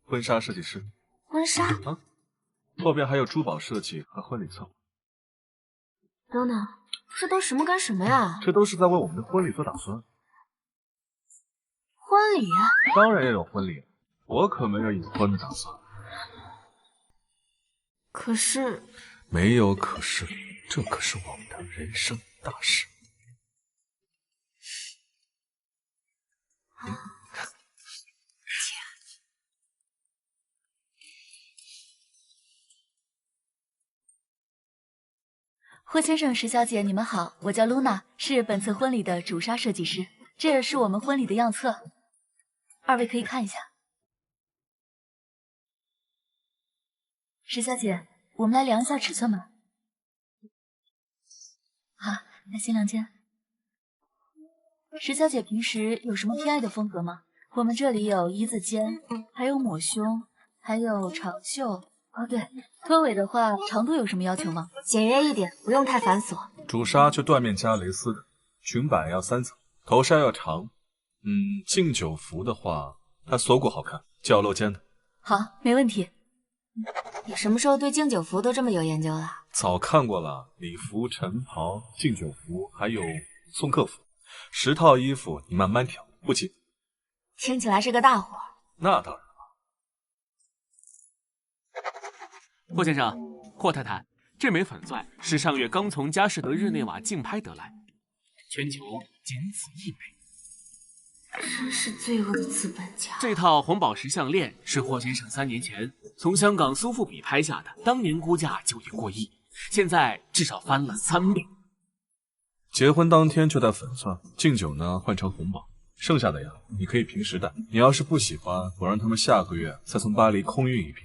婚纱设计师。婚纱？啊，后边还有珠宝设计和婚礼策划。等等，这都什么跟什么呀？这都是在为我们的婚礼做打算。婚礼？当然要有婚礼，我可没有隐婚的打算。可是……没有可是，这可是我们的人生大事。霍先生、石小姐，你们好，我叫露娜，是本次婚礼的主纱设计师。这是我们婚礼的样册，二位可以看一下。石小姐，我们来量一下尺寸吧。好，那新娘间。石小姐平时有什么偏爱的风格吗？我们这里有一字肩，还有抹胸，还有长袖。哦，对，拖尾的话，长度有什么要求吗？简约一点，不用太繁琐。主纱就缎面加蕾丝的，裙摆要3层，头纱要长。敬酒服的话，它锁骨好看，就要露肩的。好，没问题。你什么时候对敬酒服都这么有研究了？早看过了，礼服、晨袍、敬酒服，还有送客服，10套衣服，你慢慢挑，不急。听起来是个大活。那当然。霍先生，霍太太，这枚粉钻是上月刚从佳士得日内瓦竞拍得来，全球仅此一枚。真是罪恶的资本家。这套红宝石项链是霍先生3年前从香港苏富比拍下的，当年估价就已过亿，现在至少翻了3倍。结婚当天就戴粉钻，敬酒呢换成红宝，剩下的呀你可以平时戴。你要是不喜欢，我让他们下个月再从巴黎空运一批。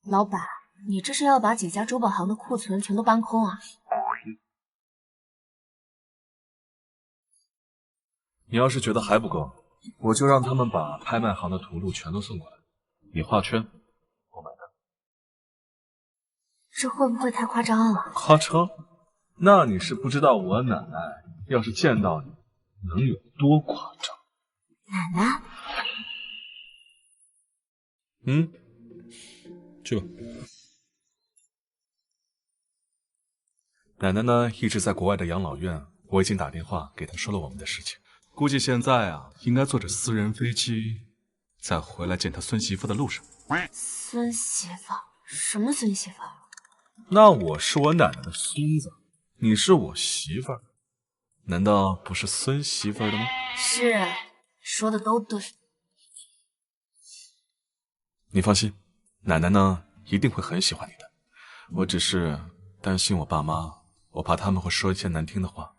老板，你这是要把几家珠宝行的库存全都搬空啊？你要是觉得还不够，我就让他们把拍卖行的图录全都送过来，你画圈，我买单。这会不会太夸张了？夸张？那你是不知道我奶奶要是见到你能有多夸张。奶奶？去吧。奶奶呢，一直在国外的养老院，我已经打电话给她说了我们的事情。估计现在啊，应该坐着私人飞机，在回来见她孙媳妇的路上。孙媳妇？什么孙媳妇？那我是我奶奶的孙子，你是我媳妇儿，难道不是孙媳妇儿的吗？是，说的都对。你放心，奶奶呢一定会很喜欢你的。我只是担心我爸妈，我怕他们会说一些难听的话。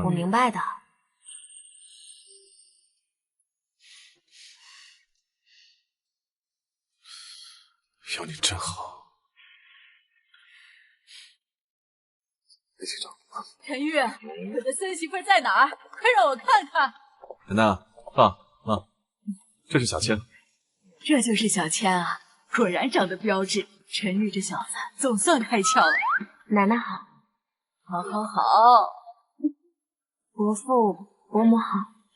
我明白的。有你真好。陈玉，我的孙媳妇在哪儿？快让我看看。奶奶，爸妈，这是小千。这就是小千啊，果然长得标致。陈玉这小子总算开窍了。奶奶好。好。伯父伯母好。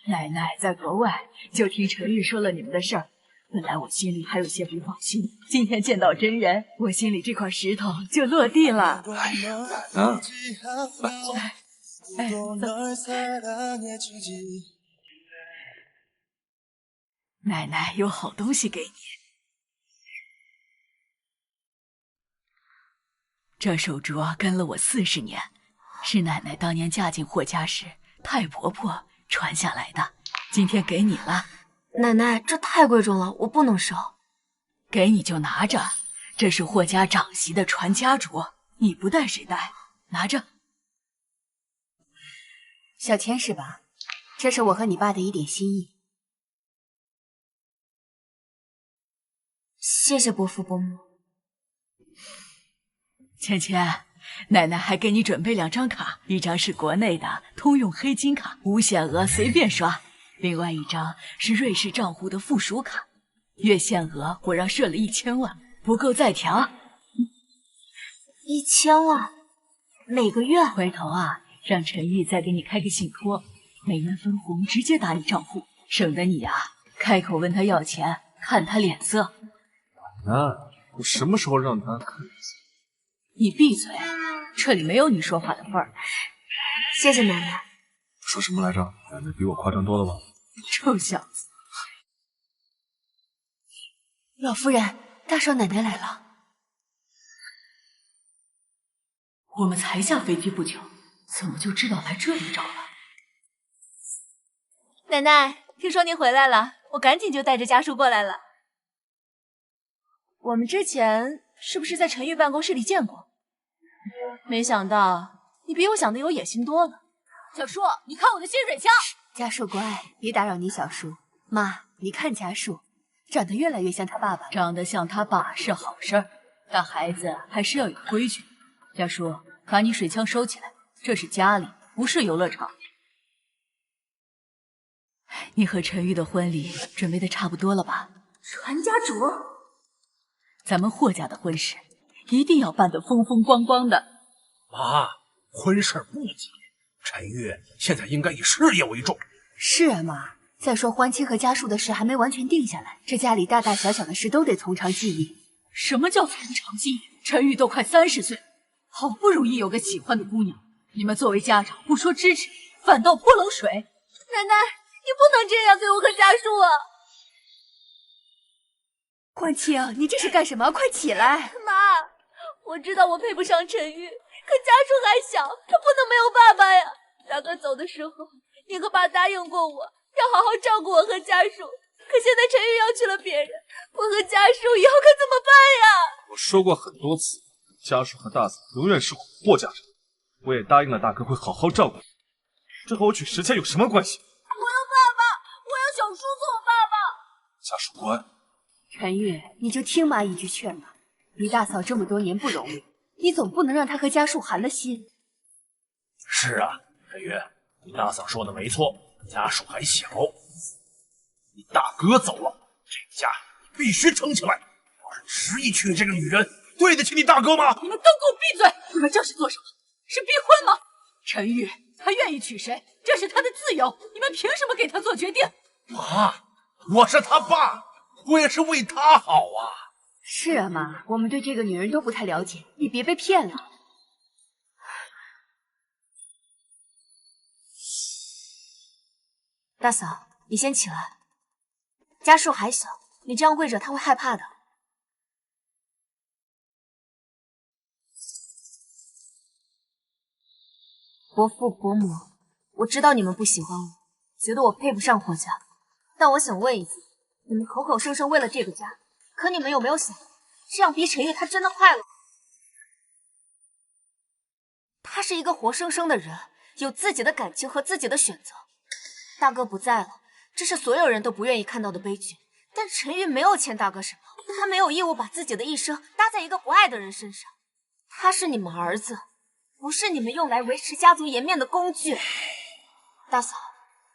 奶奶在国外，就听陈玉说了你们的事儿。本来我心里还有些不放心，今天见到真人，我心里这块石头就落地了。哎呀，奶奶，奶奶有好东西给你。这手镯跟了我40年，是奶奶当年嫁进霍家时太婆婆传下来的，今天给你了。奶奶，这太贵重了，我不能收。给你就拿着，这是霍家长媳的传家镯，你不戴谁戴？拿着。小千是吧？这是我和你爸的一点心意。谢谢伯父伯母。芊芊，奶奶还给你准备2张卡，一张是国内的通用黑金卡，无限额随便刷。另外一张是瑞士账户的附属卡，月限额我让设了1000万，不够再调。1000万，每个月？回头啊，让陈玉再给你开个信托，每元分红直接打你账户，省得你啊开口问他要钱，看他脸色。奶奶，我什么时候让他看脸色？你闭嘴，这里没有你说话的份儿。谢谢奶奶。说什么来着？奶奶比我夸张多了吧？臭小子！老夫人，大少奶奶来了。我们才下飞机不久，怎么就知道来这里找了？奶奶，听说您回来了，我赶紧就带着家属过来了。我们之前是不是在陈玉办公室里见过？没想到你比我想的有野心多了。小叔，你看我的薪水箱。家树乖，别打扰你小叔。妈，你看家树，长得越来越像他爸爸。长得像他爸是好事儿，但孩子还是要有规矩。家叔，把你水枪收起来，这是家里，不是游乐场。你和陈玉的婚礼准备的差不多了吧？传家镯，咱们霍家的婚事一定要办得风风光光的。妈，婚事不急，陈玉现在应该以事业为重。是啊，妈。再说欢妻和家属的事还没完全定下来，这家里大大小小的事都得从长计议。什么叫从长计议？陈玉都快30岁，好不容易有个喜欢的姑娘，你们作为家长不说支持，反倒泼冷水。奶奶，你不能这样对我和家属啊！欢庆，你这是干什么？快起来！妈，我知道我配不上陈玉，可家属还小，他不能没有爸爸呀。大哥走的时候，你和爸答应过我，要好好照顾我和家属。可现在陈玉要娶了别人，我和家属以后可怎么办呀？我说过很多次，家属和大嫂永远是我霍家人，我也答应了大哥会好好照顾你。这和我娶石倩有什么关系？我要爸爸，我要小叔做我爸爸。家属乖。陈玉，你就听妈一句劝吧。你大嫂这么多年不容易，你总不能让她和家树寒了心。是啊，陈宇，你大嫂说的没错，家属还小，你大哥走了，这家你必须撑起来。要是执意娶这个女人，对得起你大哥吗？你们都给我闭嘴！你们这是做什么？是逼婚吗？陈玉他愿意娶谁，这是他的自由，你们凭什么给他做决定？妈，我是他爸，我也是为他好啊。是啊，妈，我们对这个女人都不太了解，你别被骗了。大嫂，你先起来。家树还小，你这样跪着他会害怕的。伯父伯母，我知道你们不喜欢我，觉得我配不上霍家，但我想问一句，你们口口声声为了这个家，可你们有没有想，这样逼陈玉他真的快乐？他是一个活生生的人，有自己的感情和自己的选择。大哥不在了，这是所有人都不愿意看到的悲剧。但陈玉没有欠大哥什么，他没有义务把自己的一生搭在一个不爱的人身上。他是你们儿子，不是你们用来维持家族颜面的工具。大嫂，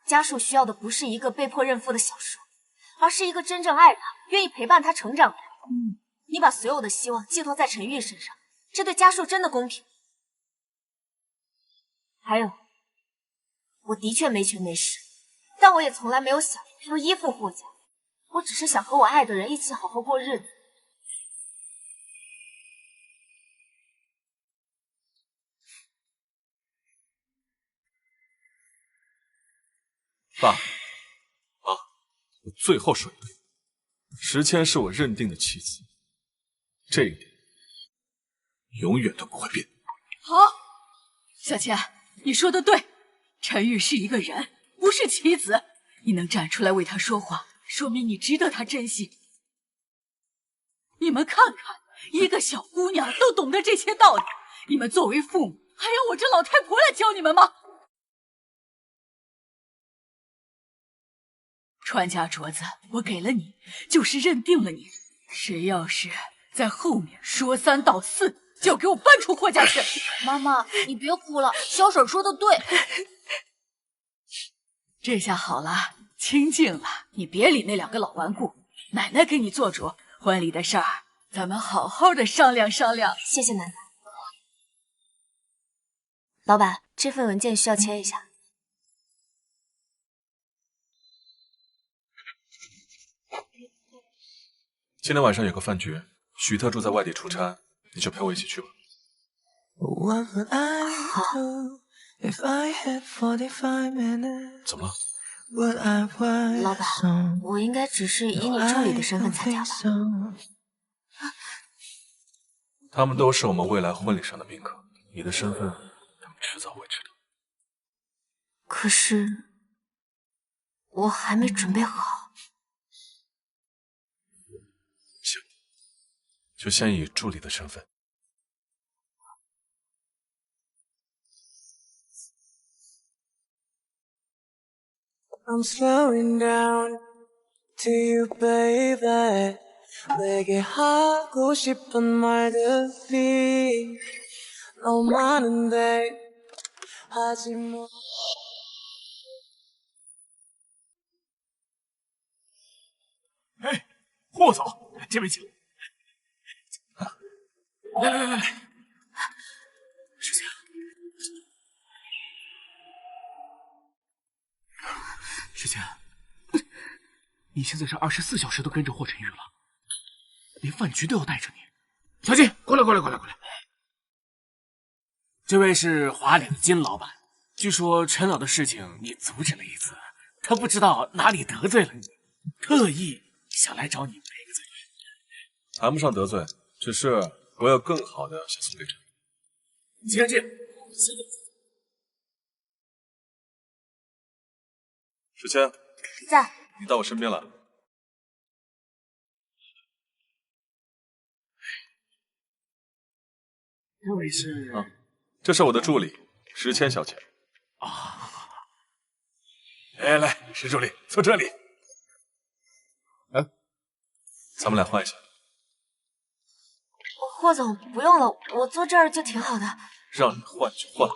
家树需要的不是一个被迫认父的小叔，而是一个真正爱他、愿意陪伴他成长的人。你把所有的希望寄托在陈玉身上，这对家树真的公平？还有，我的确没权没势，但我也从来没有想要依附霍家，我只是想和我爱的人一起好好过日子。爸，妈，我最后说一句，石谦是我认定的妻子，这一点永远都不会变。好，小倩，你说的对，陈玉是一个人，不是棋子。你能站出来为他说话，说明你值得他珍惜。你们看看，一个小姑娘都懂得这些道理，你们作为父母，还要我这老太婆来教你们吗？传家镯子我给了你，就是认定了你。谁要是在后面说三道四，就给我搬出霍家去！妈妈，你别哭了，小婶说的对。这下好了，清静了，你别理那两个老顽固。奶奶给你做主，婚礼的事儿咱们好好的商量商量。谢谢奶奶。老板，这份文件需要签一下。今天晚上有个饭局，许特助在外地出差，你就陪我一起去吧。好。怎么了？老板，我应该只是以你助理的身份参加吧？他们都是我们未来婚礼上的宾客，你的身份他们迟早会知道。可是我还没准备好。行，就先以助理的身份。I'm slowing down to you, baby. 내게 하고 싶은 말들이 너무 많은데 하지 뭐.哎，霍总，这边请。来，石姐。石谦，你现在是24小时都跟着霍晨玉了，连饭局都要带着你。小金，过来！这位是华联的金老板，据说陈老的事情你阻止了一次，他不知道哪里得罪了你，特意想来找你赔个罪。谈不上得罪，只是我有更好的想送给陈玉。既然这样，石谦，在。你到我身边来。这位是？这是我的助理石谦小姐。啊，来，石助理，坐这里。咱们俩换一下。霍总，不用了，我坐这儿就挺好的。让你换就换。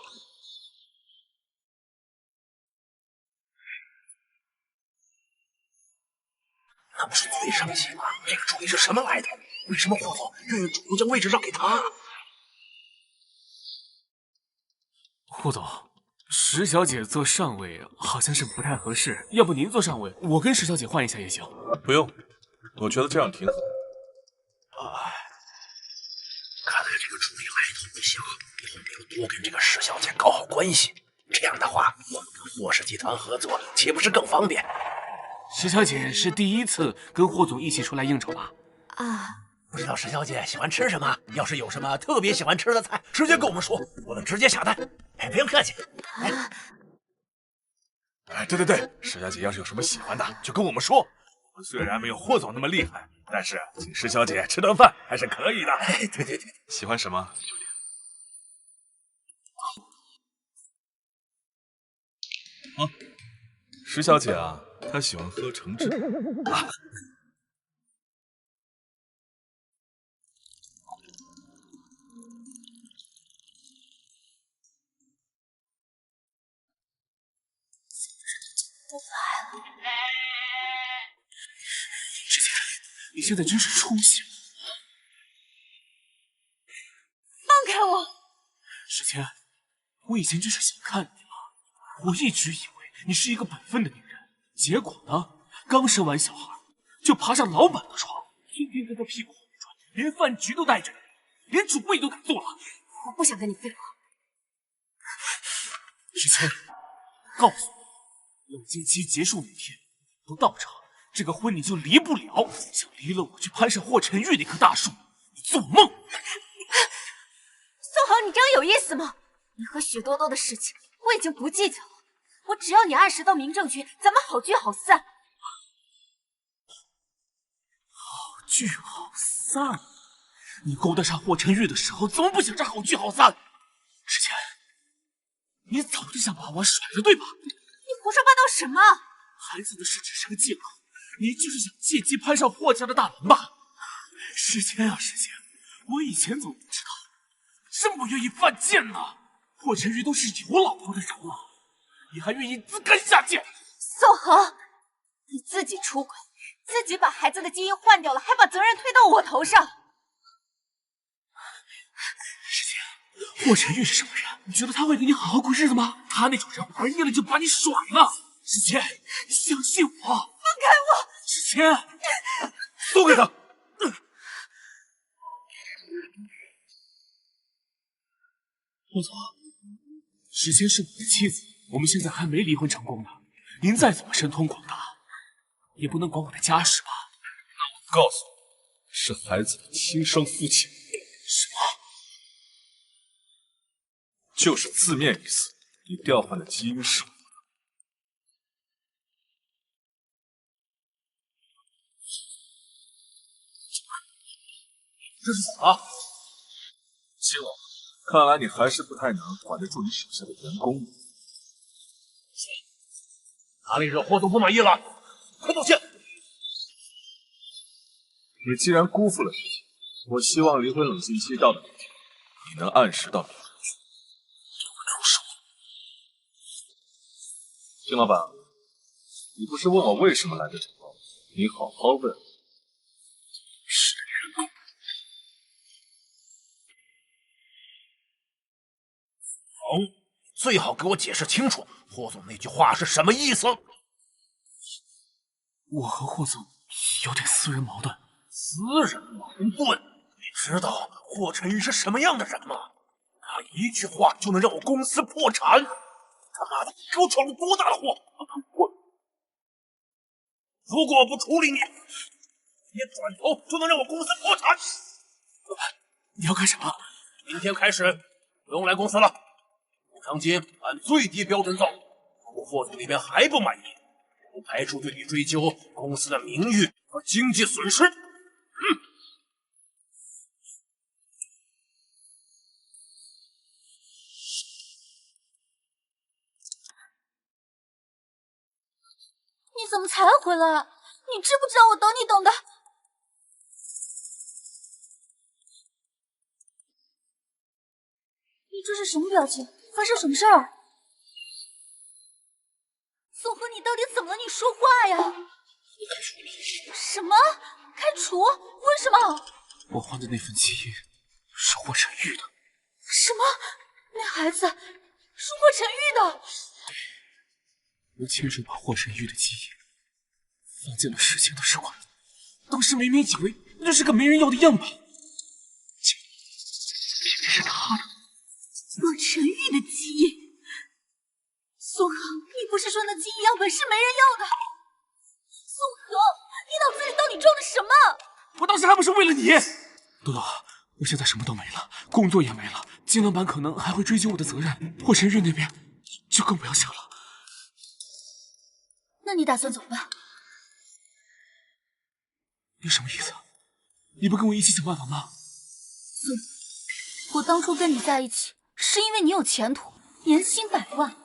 那不是最上级吗？这个主意是什么来的？为什么霍总愿意主动将位置让给他？霍总，石小姐做上尉好像是不太合适，要不您做上尉，我跟石小姐换一下也行。不用，我觉得这样挺好。看来这个主意来头不小，以后得要多跟这个石小姐搞好关系。这样的话，我们跟霍氏集团合作，岂不是更方便？石小姐是第一次跟霍总一起出来应酬吧？不知道石小姐喜欢吃什么？要是有什么特别喜欢吃的菜，直接跟我们说，我们直接下单。哎，不用客气。对，石小姐要是有什么喜欢的，就跟我们说。我们虽然没有霍总那么厉害，但是请石小姐吃顿饭还是可以的。对，喜欢什么就点。石小姐啊，她喜欢喝橙汁啊。之前，你现在真是出息了。放开我！之前，我以前真是小看你了。我一直以为你是一个本分的女人，结果呢，刚生完小孩就爬上老板的床，天天跟他屁股后面转，连饭局都带着你，连主位都敢做了。我不想跟你废话。之前，告诉我，冷静期结束那天不到场，这个婚你就离不了。想离了我去攀上霍晨玉那棵大树，你做梦！宋恒，你这样有意思吗？你和许多多的事情我已经不计较了，我只要你按时到民政局，咱们好聚好散。好聚好散？你勾搭上霍晨玉的时候，怎么不想着好聚好散？之前，你早就想把我甩了，对吧？你胡说八道什么？孩子的事只是个借口，你就是想借机攀上霍家的大门吧？时间啊时间，我以前怎么不知道？真不愿意犯贱呢！霍晨玉都是有老婆的人了，你还愿意自甘下贱？宋恒，你自己出轨，自己把孩子的基因换掉了，还把责任推到我头上。师姐，霍晨玉是什么人？你觉得他会跟你好好过日子吗？他那种人玩腻了就把你甩了。师姐，你相信我。放开我！师姐，送给他。霍总，时间是我的妻子，我们现在还没离婚成功呢。您再怎么神通广大，也不能管我的家事吧？那我告诉你，是孩子的亲生父亲。什么？就是字面意思，你调换的基因是我的。这是怎么了？秦老，看来你还是不太能管得住你手下的员工。哪里惹霍总不满意了？快道歉！你既然辜负了事情，我希望离婚冷静期到的那天，你能按时到民政局，给我出手。秦老板，你不是问我为什么来的这吗？你好好问。是员工。最好给我解释清楚，霍总那句话是什么意思？我和霍总有点私人矛盾。私人矛盾？你知道霍晨玉是什么样的人吗？他一句话就能让我公司破产。他妈的，给我闯了多大的祸！如果我不处理你，你转头就能让我公司破产。老板，你要干什么？明天开始不用来公司了，补偿金按最低标准走。如果霍总那边还不满意，不排除对你追究公司的名誉和经济损失。你怎么才回来？你知不知道我等你等的？这是什么表情？发生什么事儿？宋河，你到底怎么了？你说话呀！什么？开除？为什么？我换的那份基因是霍晨玉的。什么？那孩子是霍晨玉的？我亲手把霍晨玉的基因放进了时间的试管，当时明明以为那是个没人要的样本，偏偏是他的。霍晨玉的基因。宋河，你不是说那基因样本是没人要的？宋河，你脑子里到底装的什么？我当时还不是为了你。多多，我现在什么都没了，工作也没了，金老板可能还会追究我的责任，霍晨玉那边就更不要想了。那你打算怎么办？你什么意思？你不跟我一起想办法吗？我当初跟你在一起，是因为你有前途，年薪100万。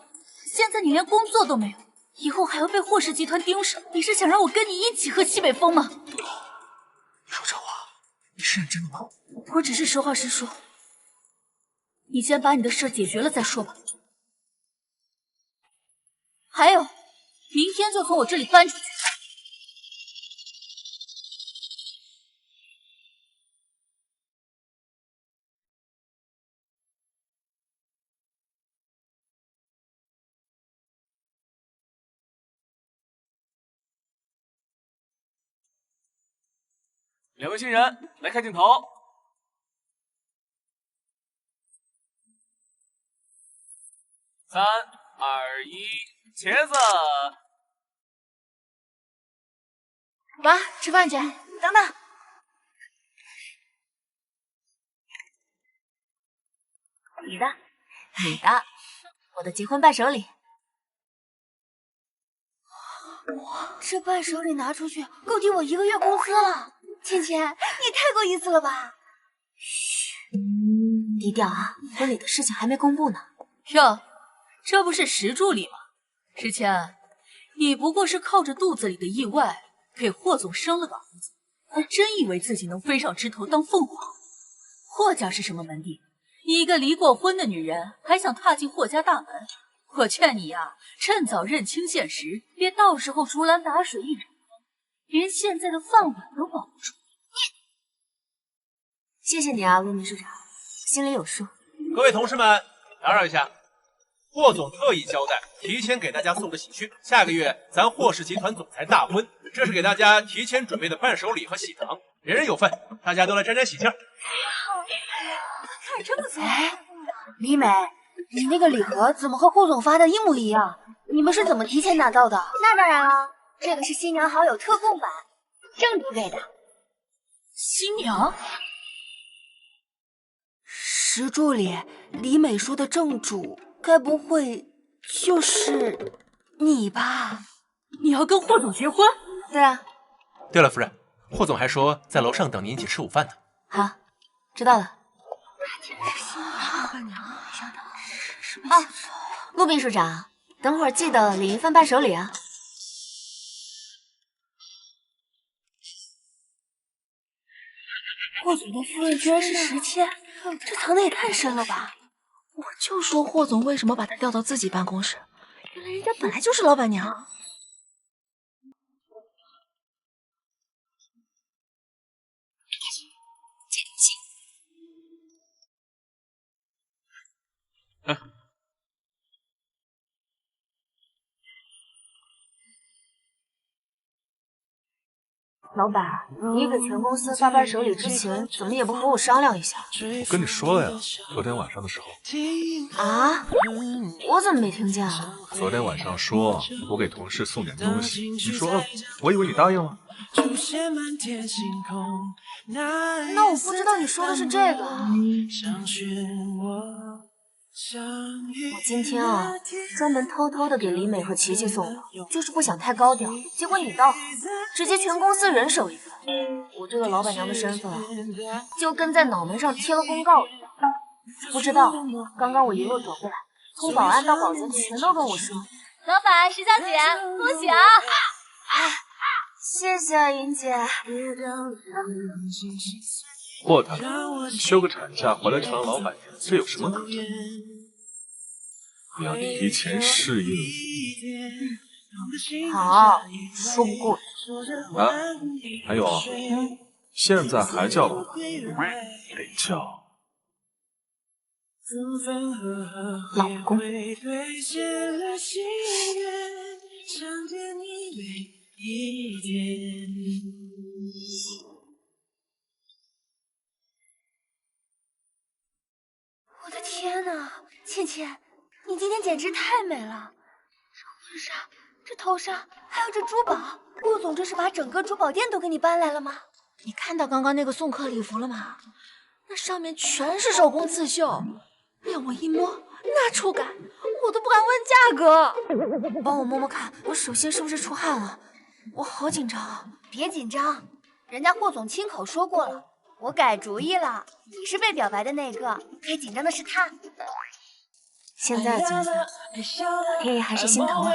现在你连工作都没有，以后还要被霍氏集团盯上，你是想让我跟你一起喝西北风吗？你说这话，你是认真的吗？我只是实话实说。你先把你的事解决了再说吧。还有，明天就从我这里搬出去。两位新人来看镜头。3、2、1，茄子。爸，吃饭去。等等。你的，你的，我的结婚伴手礼。哇，这伴手礼拿出去够抵我1个月工资了。倩倩，你也太够意思了吧！嘘，低调啊，婚礼的事情还没公布呢。哟，这不是石助理吗？之前你不过是靠着肚子里的意外给霍总生了个儿子，还真以为自己能飞上枝头当凤凰？霍家是什么门第？一个离过婚的女人还想踏进霍家大门？我劝你呀，趁早认清现实，别到时候竹篮打水一场空，连现在的饭碗都保不住。谢谢你啊，陆秘书长，心里有数。各位同事们，打扰一下，霍总特意交代，提前给大家送个喜讯，下个月咱霍氏集团总裁大婚，这是给大家提前准备的伴手礼和喜糖，人人有份，大家都来沾沾喜气儿。看着真不错。哎，李美，你那个礼盒怎么和霍总发的一模一样？你们是怎么提前拿到的？那当然了，这个是新娘好友特供版，正主给的。新娘？石助理，李美说的正主，该不会就是你吧？你要跟霍总结婚？对啊。对了，夫人，霍总还说在楼上等您一起吃午饭呢。好，知道了。啊，陆秘书长，等会儿记得领一份伴手礼啊。霍总的夫人居然是石谦，这藏的也太深了吧！我就说霍总为什么把她调到自己办公室，原来人家本来就是老板娘。老板，你给全公司发伴手礼之前，怎么也不和我商量一下？我跟你说了呀，昨天晚上的时候。啊？我怎么没听见啊？昨天晚上说我给同事送点东西，你说我以为你答应了。那我不知道你说的是这个。我今天啊，专门偷偷的给李美和琪琪送的，就是不想太高调。结果你倒好，直接全公司人手一份。我这个老板娘的身份啊，就跟在脑门上贴了公告一样。不知道，刚刚我一路走过来，从保安到保洁全都跟我说：“老板，石小姐，恭喜啊！”谢谢啊，云姐。霍大休个产假回来成了老板娘，这有什么可争？你要提前适应。好，说不过去。啊，还有，现在还叫老板，得叫老公。我的天哪，倩倩，你今天简直太美了！这婚纱，这头纱，还有这珠宝，顾总这是把整个珠宝店都给你搬来了吗？你看到刚刚那个送客礼服了吗？那上面全是手工刺绣，让我一摸，那触感，我都不敢问价格。帮我摸摸看，我手心是不是出汗了？我好紧张啊！别紧张，人家霍总亲口说过了。我改主意了，你是被表白的那个，该紧张的是他。现在怎么样？天爷还是心疼我。